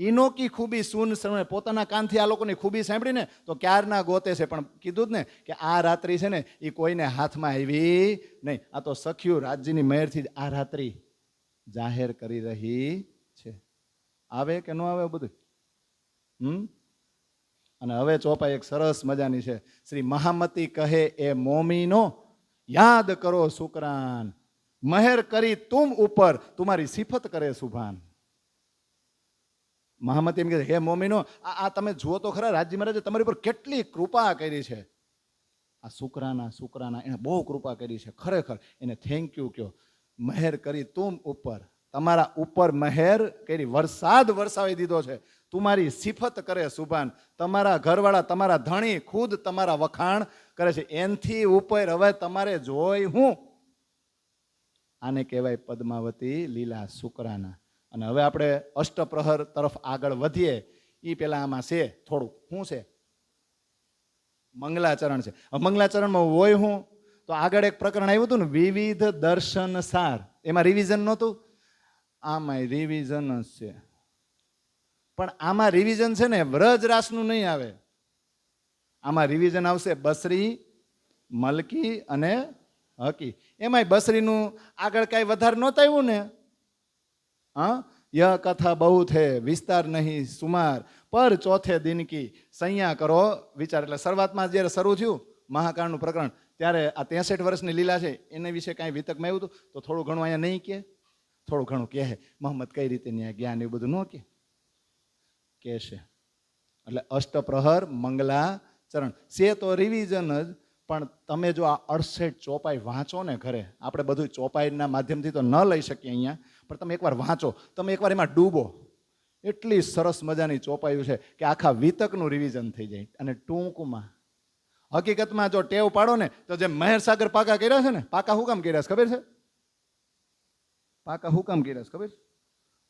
ઈનોકી ખૂબી સુન શ્રવણે, પોતાના કાનથી આ લોકોની ખૂબી સાંભળીને તો ક્યારના ગોતે છે, પણ કીધું જ ને કે આ રાત્રિ છે ને એ કોઈને હાથમાં આવી નહીં. આ તો સખ્યું રાજ્યની મહેરથી જ આ રાત્રિ જાહેર કરી રહી છે. આવે કે ન આવે બધું. અને હવે ચોપાઈ એક સરસ મજાની છે. શ્રી મહામતી કહે એ મોમીનો, યાદ કરો શુક્રાન, મહેર કરી તુમ ઉપર, તુમારી સિફત કરે સુભાન. મહામતી એમ કહે, હે મોમીનો, આ તમે જુઓ તો ખરા, રાજ્ય મહારાજે તમારી ઉપર કેટલી કૃપા કરી છે. આ શુક્રાના એને બહુ કૃપા કરી છે, ખરેખર એને થેન્ક યુ કયો. મહેર કરી તુમ ઉપર, તમારા ઉપર મહેર કરી, વરસાદ વરસાવી દીધો છે. તુમારી સિફત કરે સુભાન, તમારા ઘરવાળા તમારા ધણી ખુદ તમારા વખાણ કરે છે. એનથી ઉપર હવે તમારે જોઈ હું. આને કહેવાય પદ્માવતી લીલા શુક્રાના. અને હવે આપણે અષ્ટપ્રહર તરફ આગળ વધીએ એ પેલા આમાં છે થોડુંક. શું છે? મંગલાચરણ છે. મંગલાચરણમાં હોય હું તો આગળ એક પ્રકરણ આવ્યું હતું ને, વિવિધ દર્શન સાર. એમાં રિવિઝન નહોતું, આમાં રિવિઝન જ છે. પણ આમાં રિવિઝન છે ને વ્રજરાસનું નહીં આવે. આમાં રિવિઝન આવશે બસરી, મલકી અને હકી. એમાંય બસરીનું આગળ કાંઈ વધારે નહોતું આવ્યું ને. હા, ય કથા બહુ થે વિસ્તાર નહીં સુમાર, પર ચોથે દિન કી સૈયા કરો વિચાર. એટલે શરૂઆતમાં જ્યારે શરૂ થયું મહાકાળનું પ્રકરણ, ત્યારે આ 63 વર્ષની લીલા છે એને વિશે કાંઈ વિતકમાં આવ્યું હતું. તો થોડું ઘણું અહીંયા નહીં કહે, થોડું ઘણું કહે મોહમ્મદ કઈ રીતે ન્યા જ્ઞાન એવું બધું ન કહેશે. એટલે અષ્ટપ્રહર મંગલાચરણ છે તો રિવિઝન જ. પણ તમે જો આ 68 ચોપાઈ વાંચો ને ઘરે, આપણે બધું ચોપાઈના માધ્યમથી તો ન લઈ શકીએ અહીંયા, પણ તમે એકવાર વાંચો, તમે એકવાર એમાં ડૂબો. એટલી સરસ મજાની ચોપાયું છે કે આખા વિતકનું રિવિઝન થઈ જાય. અને ટૂંકમાં હકીકતમાં જો ટેવ પાડો ને તો જે મહેરસાગર પાકા કર્યા છે ને, પાકા હું કામ કર્યા છે ખબર છે? પાકા હું કામ કર્યા છે ખબર છે?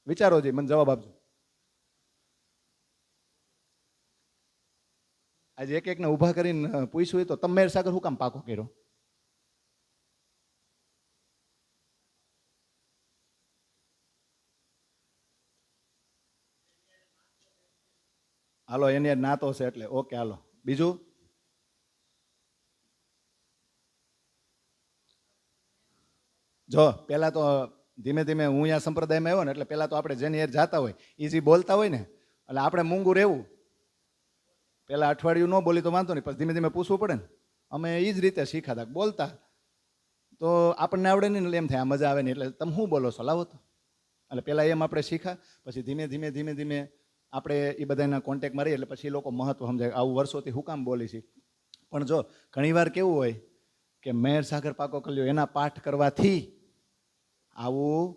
વિચારો જી, મને જવાબ આપજો. આજે એક એકને ઊભા કરીને પૂછ્યું હોય તો તમે મહેરસાગર શું કામ પાકો કર્યો? હાલો, એની નાતો છે એટલે ઓકે. હાલો, બીજું જો પેલા તો ધીમે ધીમે હું અહીંયા સંપ્રદાયમાં આવ્યો ને એટલે પેલા તો આપણે જેની યાર જાતા હોય ઈઝી બોલતા હોય ને, એટલે આપણે મૂંગું રહેવું. પેલા અઠવાડિયું ન બોલી તો વાંધો નહીં, પછી ધીમે ધીમે પૂછવું પડે ને. અમે એ જ રીતે શીખાતા, બોલતા તો આપણને આવડે નહીં, એટલે એમ થાય આ મજા આવે નહીં, એટલે તમે શું બોલો છો લાવો તો. એટલે પેલા એમ આપણે શીખા, પછી ધીમે ધીમે ધીમે ધીમે આપણે એ બધાના કોન્ટેક્ટ મારીએ એટલે પછી એ લોકો મહત્વ સમજાય. આવું વર્ષોથી હું કામ બોલી છે. પણ જો ઘણીવાર કેવું હોય કે મહેરસાગર પાકો કર્યો એના પાઠ કરવાથી આવું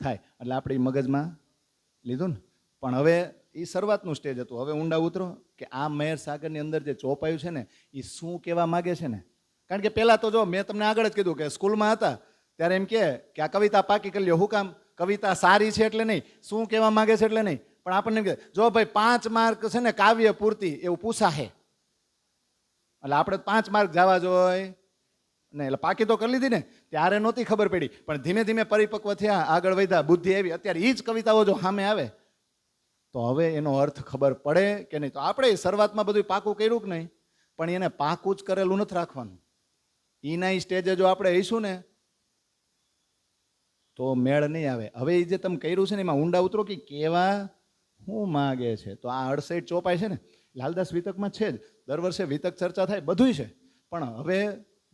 થાય, એટલે આપણે મગજમાં લીધું ને. પણ હવે એ શરૂઆતનું સ્ટેજ હતું, હવે ઊંડા ઉતરો કે આ મહેરસાગરની અંદર જે ચોપાયું છે ને એ શું કહેવા માગે છે ને. કારણ કે પહેલાં તો જો મેં તમને આગળ જ કીધું કે સ્કૂલમાં હતા ત્યારે એમ કે આ કવિતા પાકી કરી લ્યો. હું કામ? કવિતા સારી છે એટલે નહીં, શું કહેવા માગે છે એટલે નહીં. પણ આપણને એમ કે જો ભાઈ 5 માર્ક છે ને કાવ્ય પૂરતી એવું પૂછાશે એટલે આપણે 5 માર્ક જવા જોઈએ નહીં. એટલે પાકી તો કરી લીધી ને, ત્યારે નહોતી ખબર પડી, પણ ધીમે ધીમે પરિપક્વ થયા, આગળ વધ્યા, બુદ્ધિ આવી. અત્યારે એ જ કવિતાઓ જો સામે આવે તો હવે એનો અર્થ ખબર પડે કે નહીં. તો આપણે શરૂઆતમાં બધું પાકું કર્યું કે નહીં, પણ એને પાકું જ કરેલું નથી રાખવાનું. એના સ્ટેજે જો આપણે હઈશું ને તો મેળ નહીં આવે. હવે એ જે તમે કર્યું છે ને એમાં ઊંડા ઉતરો કે કેવા શું માગે છે. તો આ 68 ચોપાઈ છે ને, લાલદાસ વિતકમાં છે જ. દર વર્ષે વિતક ચર્ચા થાય, બધુંય છે, પણ હવે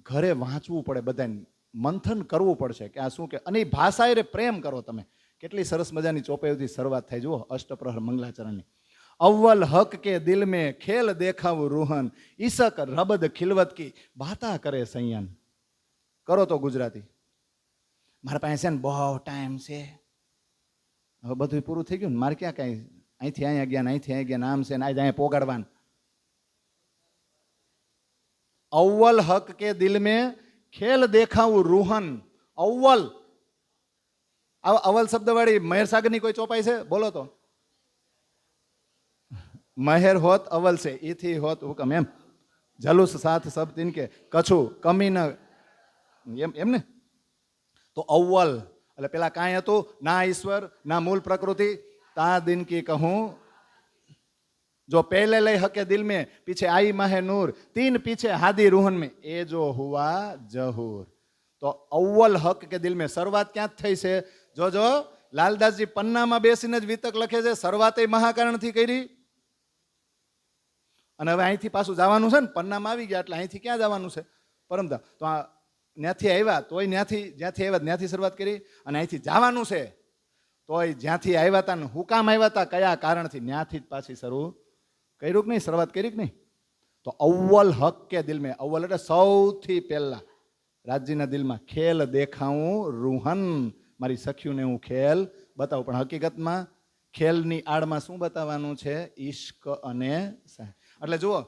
ઘરે વાંચવું પડે, બધાને મંથન કરવું પડશે કે આ શું કે. અને એ ભાષા એ પ્રેમ કરો તમે. કેટલી સરસ મજાની ચોપાઈઓથી શરૂઆત થાય. જુઓ અષ્ટપ્રહર મંગલાચરણની. અવ્વલ હક કે દિલ મેં ખેલ દેખાવું રૂહન, ઈસક રબદ ખિલવત કી બાતા કરે સૈયન. કરો તો ગુજરાતી. મારા પાસે છે ને બહુ ટાઈમ છે, હવે બધું પૂરું થઈ ગયું ને, મારે ક્યાં કાંઈ અહીંથી અહીંયા ગયા ને અહીંથી અહીંયા ગયા, આમ છે ને આજે અહીંયા પોગાડવાનું. અવ્વલ હક કે દિલ મેં ખેલ દેખાવું રૂહન. અવ્વલ, અવ્વલ શબ્દ વાળી મહેર સાગરની કોઈ ચોપાઈ છે? બોલો તો. મહેર હોત અવ્વલ છે, ઈથી હોત હુકમ. એમ જલુસ સાથ સબ તિનકે કછું કમી ન, એમ ને. તો અવ્વલ એટલે પેલા કાંઈ હતું ના ઈશ્વર ના મૂળ પ્રકૃતિ, તા દિન કી કહું જો पहले लय हके दिल में पीछे आई माहे नूर, तीन पीछे हादी रूहन में ए जो हुआ जहूर. तो अव्वल हक के दिल में शરૂઆત ક્યાં થઈ છે? જો લાલદાસજી પન્નામાં બેસીને જ વિતક લખે છે, શરૂઆત મહાકારણથી કરી. અને હવે અહીંથી પાછું જવાનું છે ને, પન્નામાં આવી ગયા એટલે અહીંથી ક્યાં જવાનું છે? પરમદા. તો આ ત્યાંથી આવ્યા તોય જ્યાંથી આવ્યા ત્યાંથી શરૂઆત કરી, અને અહીંથી જવાનું છે તોય જ્યાંથી આવ્યા હતા ને હું કામ આવ્યા હતા, કયા કારણથી, ત્યાંથી જ પાછી શરૂ કર્યું કે નહીં, શરૂઆત કરી કે નહીં. તો અવ્વલ હક કે દિલ મેં, અવ્વલ એટલે સૌથી પહેલા રાજ્યના દિલમાં ખેલ દેખાવું રૂહન, મારી સખીઓને હું ખેલ બતાવું. પણ હકીકતમાં ખેલની આડમાં શું બતાવવાનું છે? ઈશ્ક અને એટલે જુઓ,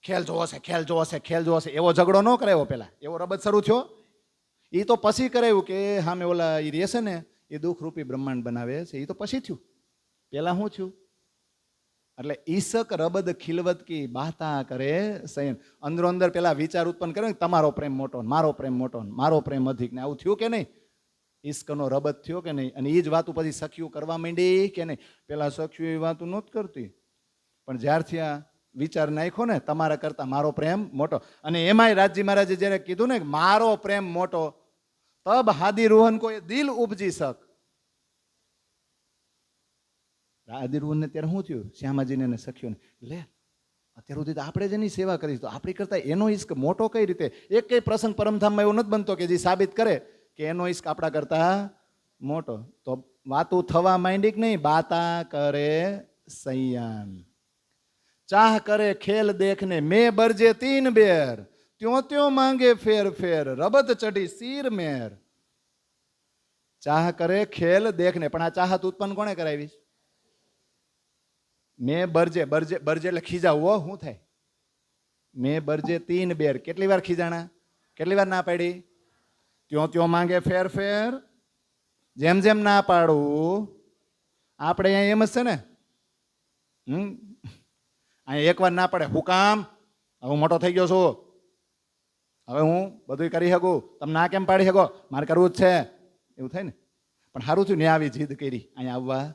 ખેલ જોવો છે, ખેલ જોવો છે, ખેલ જોવો છે, એવો ઝઘડો ન કરાયો પેલા, એવો રબત શરૂ થયો. એ તો પછી કરાયું કે સામે ઓલા એ રહેશે ને એ દુઃખરૂપી બ્રહ્માંડ બનાવે છે, એ તો પછી થયું. પેલા શું થયું? એટલે ઈસક રબદ ખિલવત કી બાતા કરે સયન. અંદરો અંદર પેલા વિચાર ઉત્પન્ન કરે તમારો પ્રેમ મોટો, મારો પ્રેમ મોટો, મારો પ્રેમ અધિક ને, આવું થયું કે નહીં? ઈશ્કનો રબદ થયો કે નહીં? અને એ જ વાતું પછી સખીઓ કરવા માંડી કે નહીં? પેલા સખીઓ એ વાતું નહોતી કરતી, પણ જ્યારથી આ વિચાર નાખ્યો ને તમારા કરતા મારો પ્રેમ મોટો. અને એમાંય રાજજી મહારાજે જયારે કીધું ને મારો પ્રેમ મોટો, તબ હાદી રૂહન કોઈ દિલ ઉપજી શક. હાદી રૂહન ને ત્યારે શું થયું? શ્યામાજીને અને સખીઓને લે અત્યાર સુધી આપણે જ એની સેવા કરી, તો આપણી કરતા એનો ઈશ્ક મોટો કઈ રીતે? એક કઈ પ્રસંગ પરમધામમાં એવો નથી બનતો કે જે સાબિત કરે કે એનો ઈશ્ક આપણા કરતા મોટો. તો વાતું થવા માંડી કે નહીં? બાતા કરે સૈયાન, ચાહ કરે ખેલ દેખને, મેં બરજે 3 બેર, ત્यों માંગે ફેર ફેર, રબત ચઢી શીર મેર. ચાહ કરે ખેલ દેખને, પણ આ ચાહત ઉત્પન્ન કોણે કરાવી? મેં બરજે, બરજે એટલે ખીજાવો. શું થાય? મેં બરજે 3 બેર, કેટલી વાર ખીજાણા, કેટલી વાર ના પાડી? ત્यों માંગે ફેર ફેર, જેમ જેમ ના પાડવું. આપણે અહીંયા એમ જ છે ને, અહીંયા એકવાર ના પડે, હું કામ? હવે હું મોટો થઈ ગયો છું, હવે હું બધું કરી શકું, તમે ના કેમ પાડી શકો? મારે કરવું જ છે, એવું થાય ને. પણ સારું થયું ને આવી જીદ કરી, અહીંયા આવવા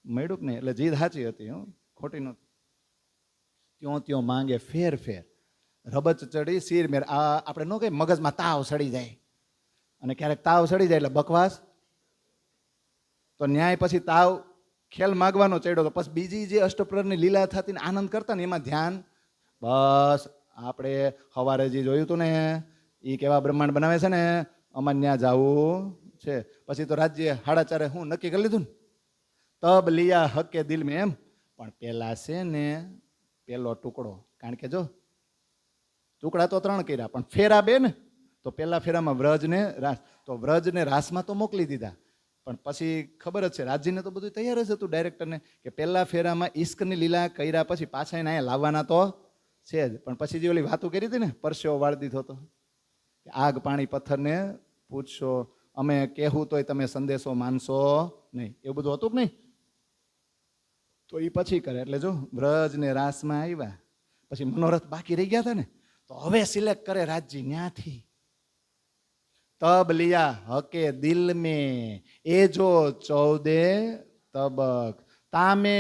મળ્યું કે નહીં. એટલે જીદ સાચી હતી, ખોટી નહોતી. ત્यों માંગે ફેર ફેર, રબત ચડી શીર મેર. આ આપણે ન કહીએ મગજમાં તાવ સડી જાય, અને ક્યારેક તાવ સડી જાય એટલે બકવાસ. તો ન્યાય પછી તાવ ખેલ માગવાનો ચડ્યો, તો પછી બીજી જે અષ્ટપ્રહરની લીલા થતી ને આનંદ કરતા ને એમાં ધ્યાન. બસ આપણે સવારે જે જોયું હતું ને એ કેવા બ્રહ્માંડ બનાવે છે ને, અમારે ત્યાં જવું છે. પછી તો રાજ્ય 4:30 હું નક્કી કરી લીધું ને, તબ લિયા હકે દિલ મેં. એમ પણ પેલા છે ને પેલો ટુકડો, કારણ કે જો ટુકડા તો 3 કર્યા પણ ફેરા 2 ને, તો પેલા ફેરામાં વ્રજ ને રાસ, તો વ્રજ ને રાસમાં તો મોકલી દીધા. પણ પછી ખબર જ છે રાજજીને તો બધું તૈયાર જ હતું ડાયરેક્ટરને, કે પહેલા ફેરામાં ઈશ્કની લીલા કર્યા પછી પાછા એને અહીંયા લાવવાના તો છે જ. પણ પછી જે ઓલી વાતું કરી હતી ને, પરસેવો વાળી દીધો હતો, આગ પાણી પથ્થરને પૂછશો, અમે કહેવું તોય તમે સંદેશો માનશો નહીં, એવું બધું હતું કે નહીં? તો એ પછી કરે. એટલે જો વ્રજ ને રાસમાં આવ્યા પછી મનોરથ બાકી રહી ગયા હતા ને, તો હવે સિલેક્ટ કરે રાજજી ન્યાથી. તબ લિયા હકે દિલ में એ જો 14 તબક તામે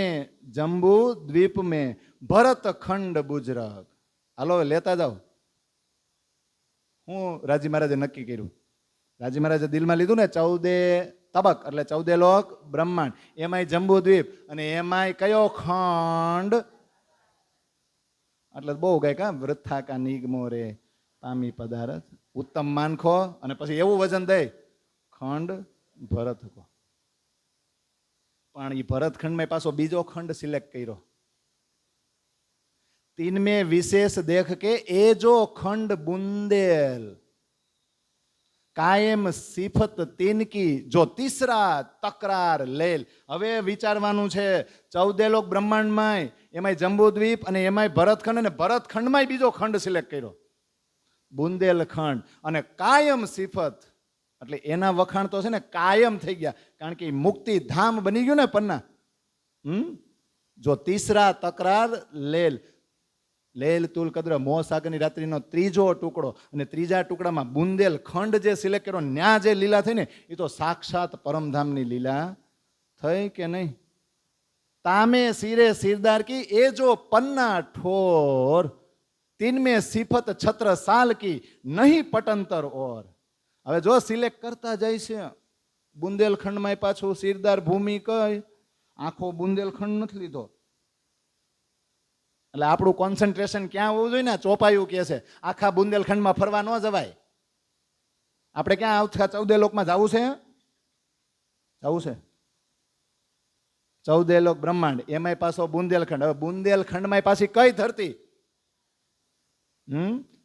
જંબુ દ્વીપ में ભરત ખંડ બુજરક. હાલો લેતા જાઓ. હું રાજી મહારાજે નક્કી કર્યું, રાજી મહારાજે દિલમાં લીધું ને 14 તબક એટલે 14 લોક બ્રહ્માંડ, એમાંય જંબુ દ્વીપ અને એમાંય કયો ખંડ, એટલે બહુ કઈ કા વૃથા કા નિગમો રે પામી પદાર્થ ઉત્તમ માનખો, અને પછી એવું વજન દે ખંડ ભરત કો. પણ એ ભરતખંડમાં પાછો બીજો ખંડ સિલેક્ટ કર્યો. 3 में विशेष देख के ए जो खंड बुंदेल कायम सिफत 3 की जो तीसरा तकरार लेल. હવે વિચારવાનું છે 14 લોક બ્રહ્માંડમાં એમાંય જંબુદ્વીપ અને એમાંય ભરતખંડ, અને ભરતખંડમાં બીજો ખંડ સિલેક્ટ કર્યો બુંદેલખંડ, અને કાયમ સિફત એટલે એના વખાણ તો છે ને કાયમ થઈ ગયા, કારણ કે મુક્તિ ધામ બની ગયું ને પન્ના. જો તીસરા તકરાર लेल, લેલ તુલ કદ્ર મોહ સાગરની રાત્રિનો ત્રીજો ટુકડો, અને ત્રીજા ટુકડામાં બુંદેલખંડ જે સિલેક્ટ કર્યો, ન્યા જે લીલા થઈ ને એ તો સાક્ષાત પરમધામની લીલા થઈ કે નહીં. તામે સિરે સિરદાર કી એ જો પન્ના ઠોર 3 में सिफत छत्र साल की नहीं पटंतर और. હવે જો સિલેક્ટ કરતા જાય છે બુંદેલખંડમાં પાછું સિરદાર ભૂમિ કઈ આખો બુંદેલખંડ નથી લીધો, એટલે આપણું કોન્સન્ટ્રેશન ક્યાં હોવું જોઈએ ને, ચોપાયું કે છે આખા બુંદેલખંડમાં ફરવા ન જવાય. આપણે ક્યાં આવતા 14 લોકમાં જવું છે, જવું છે 14 લોક બ્રહ્માંડ, એમાંય પાછો બુંદેલખંડ. હવે બુંદેલખંડમાં પાછી કઈ ધરતી,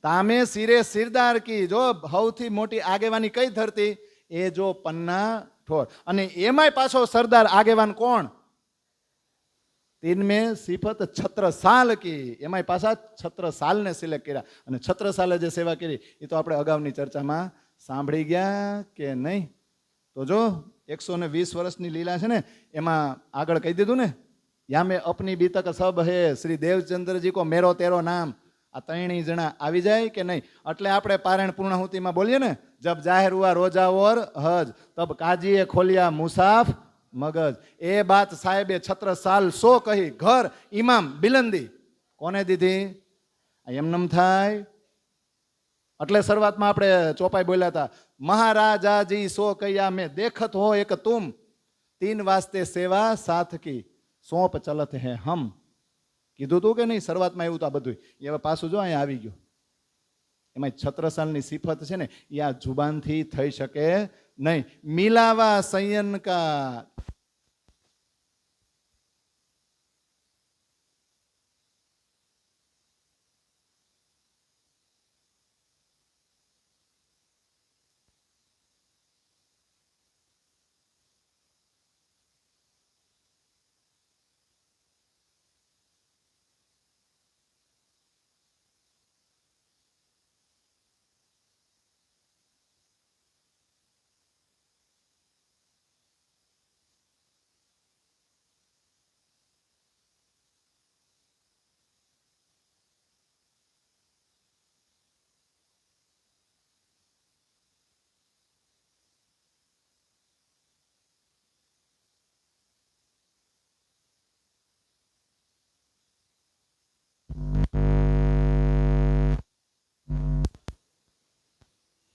તામે સિરે સિરદાર કી જો સૌથી મોટી આગેવાની કઈ ધરતી, એ જો પન્ના ઠોર, અને એમાંય પાછો સરદાર આગેવાન કોણ, 3 में સિફત છત્રસાલ કી, એમાંય પાછા છત્રસાલને સિલેક્ટ કર્યા. અને છત્રસાલે જે સેવા કરી એ તો આપણે અગાઉની ચર્ચામાં સાંભળી ગયા કે નહીં. તો જો 120 વર્ષની લીલા છે ને, એમાં આગળ કહી દીધું ને, યા મેં અપની બીતક સબ હે શ્રી દેવચંદ્રજી કો મેરો તેરો નામ. આ 3 જણા આવી જાય કે નહીં. એટલે આપણે પારાયણ પૂર્ણાહુતિમાં બોલીએ ને, જબ જાહેર હુઆ રોજા ઓર હજ તબ કાજીએ ખોલિયા મુસાફ મગજ. એ બાત સાહેબે છત્રસાલ 100 કહી, ઘર ઇમામ બિલંદી કોને દીધી, એમનેમ થાય. એટલે શરૂઆતમાં આપણે ચોપાઈ બોલ્યા હતા, મહારાજાજી 100 કહ્યા મેં દેખત હો એક તુમ 3 વાસ્તે સેવા સાથ કી સોંપ ચલત હે હમ. કીધું તું કે નહીં શરૂઆતમાં એવું તો આ બધું. એ હવે પાછું જો અહીંયા આવી ગયું. એમાં છત્રસાલની સિફત છે ને એ આ જુબાનથી થઈ શકે નહીં. મિલાવા સંયન કા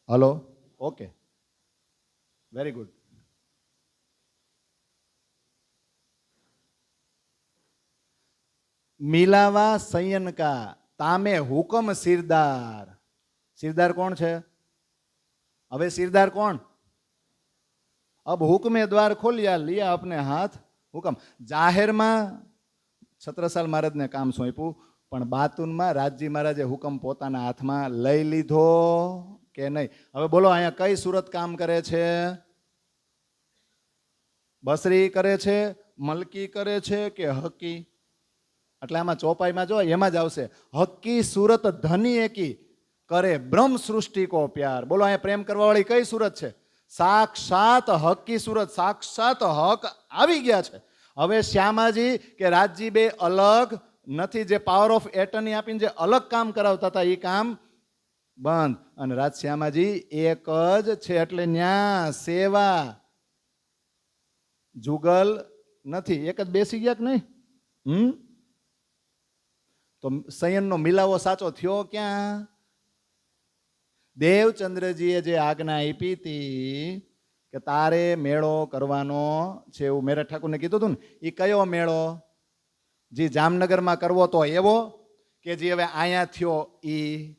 હલો, ઓકે, વેરી ગુડ. મિલાવા સંયન કા તામે હુકમ સિરદાર. સિરદાર કોણ છે? હવે સિરદાર કોણ? અબ હુકમે દ્વાર ખોલ્યા લિયા अपने हाथ હુકમ. જાહેરમાં છત્રસાલ મહારાજને કામ સોંપ્યું, પણ બાતુનમાં રાજજી મહારાજે હુકમ પોતાના હાથમાં લઈ લીધો કે નહીં. હવે બોલો અહીંયા કઈ સુરત કામ કરે છે? બસરી કરે છે, મલકી કરે છે કે હકી? એટલે આમાં ચોપાઈમાં જો એમાં જ આવશે, હકી સુરત ધની એકી કરે બ્રહ્મ સૃષ્ટિ કો પ્યાર. બોલો અહીંયા પ્રેમ કરવા વાળી કઈ સુરત છે? સાક્ષાત હકી સુરત, સાક્ષાત હક આવી ગયા છે. હવે શ્યામાજી કે રાજજી બે અલગ નથી. જે પાવર ઓફ એટર્ની આપીને જે અલગ કામ કરાવતા હતા એ કામ બંધ. અને રાજશ્યામાજી એક જ છે એટલે ન્યા સેવા જુગલ નથી. એક જ બેસી ગયા કે નહીં? તો સંયમનો મિલાવો સાચો થયો ક્યાં? દેવચંદ્રજીએ જે આજ્ઞા આપી હતી કે તારે મેળો કરવાનો છે, એવું મેરઠ ઠાકુરને કીધું હતું ને, એ કયો મેળો? જે જામનગરમાં કરવો તો એવો, કે જે હવે અહીંયા થયો ઈ?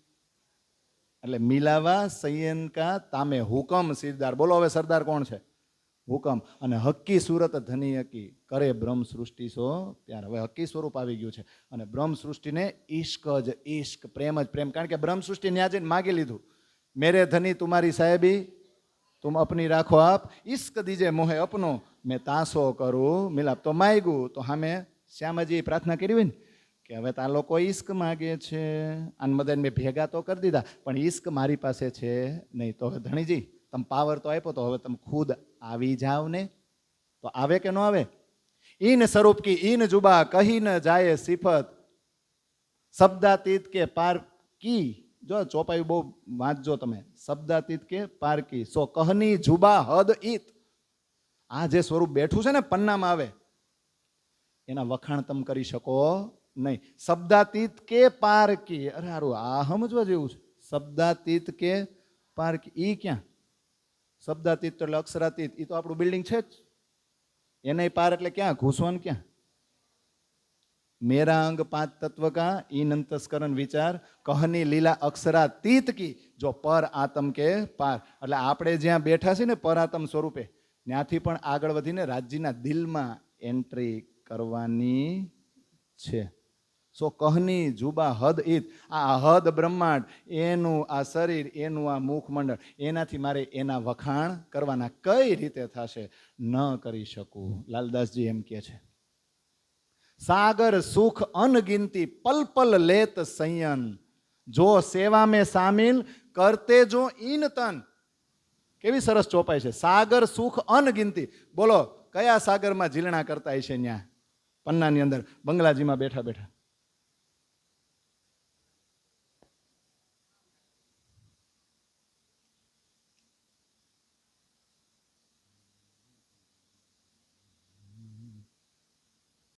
એટલે મિલાવા સંયન કા તામે હુકમ સિરદાર. બોલો હવે સરદાર કોણ છે? હુકમ. અને હક્કી સુરત ધની હકી કરે બ્રહ્મ સૃષ્ટિ સો ત્યારે હવે હક્કી સ્વરૂપ આવી ગયું છે. અને બ્રહ્મ સૃષ્ટિને ઈશ્ક જ ઈશ્ક, પ્રેમ જ પ્રેમ. કારણ કે બ્રહ્મ સૃષ્ટિ ન્યા જઈને માગી લીધું, મેરે ધની તુમારી સાહેબી તુમ અપની રાખો આપ, ઈશ્ક દીજે મોહે અપનો મેં તાસો કરું મિલાપ. તો માગ્યું તો સામે શ્યામાજીએ પ્રાર્થના કરી હોય ને કે હવે તો આ લોકો ઈશ્ક માગે છે, આન મદન મેં ભેગા તો કરી દીધા પણ ઈશ્ક મારી પાસે છે નહીં. તો હવે ધણીજી તમે પાવર તો આપ્યો, તો હવે તમે ખુદ આવી જાવ ને. તો આવે કે ન આવે? ઈન સ્વરૂપ કી ઈન જુબા કહી ન જાય સિફત, શબ્દાતીત કે પાર કી. જો ચોપાઈ બહુ વાંચજો તમે. શબ્દાતીત કે પાર કી સો કહની જુબા હદ ઈત. આ જે સ્વરૂપ બેઠું છે ને પન્નામાં આવે, એના વખાણ તમે કરી શકો નહીં. શબ્દાતીત કે પાર કી. અરે હારું, આ સમજવા જેવું છે. શબ્દાતીત કે પાર કી ઈ ક્યાં? શબ્દાતીત એટલે અક્ષરાતીત, એ તો આપણું બિલ્ડિંગ છે જ. એને પાર એટલે ક્યાં ઘૂસવાનું? ક્યાં? મેરા અંગ પાંચ તત્વ કા ઈનંતસ્કરણ વિચાર કહની લીલા અક્ષરાતીત કી જો પર આતમ કે પાર. એટલે આપણે જ્યાં બેઠા છીએ ને પર આતમ સ્વરૂપે, ત્યાંથી પણ આગળ વધીને રાજ્યના દિલમાં એન્ટ્રી કરવાની છે. સો કહની જુબા હદ ઈત. આ હદ બ્રહ્માંડ, એનું આ શરીર, એનું આ મુખમંડળ, એનાથી મારે એના વખાણ કરવાના. કઈ રીતે થશે? ન કરી શકું. લાલદાસજી એમ કે છે, સાગર સુખ અનગિનતી પલ પલ લેત સંયન, જો સેવા મેં સામિલ કરતે જો ઈન તન. કેવી સરસ ચોપાઈ છે. સાગર સુખ અનગિનતી. બોલો કયા સાગરમાં ઝીલણા કરતા હશે? ન્યા પન્નાની અંદર બંગલાજીમાં બેઠા બેઠા.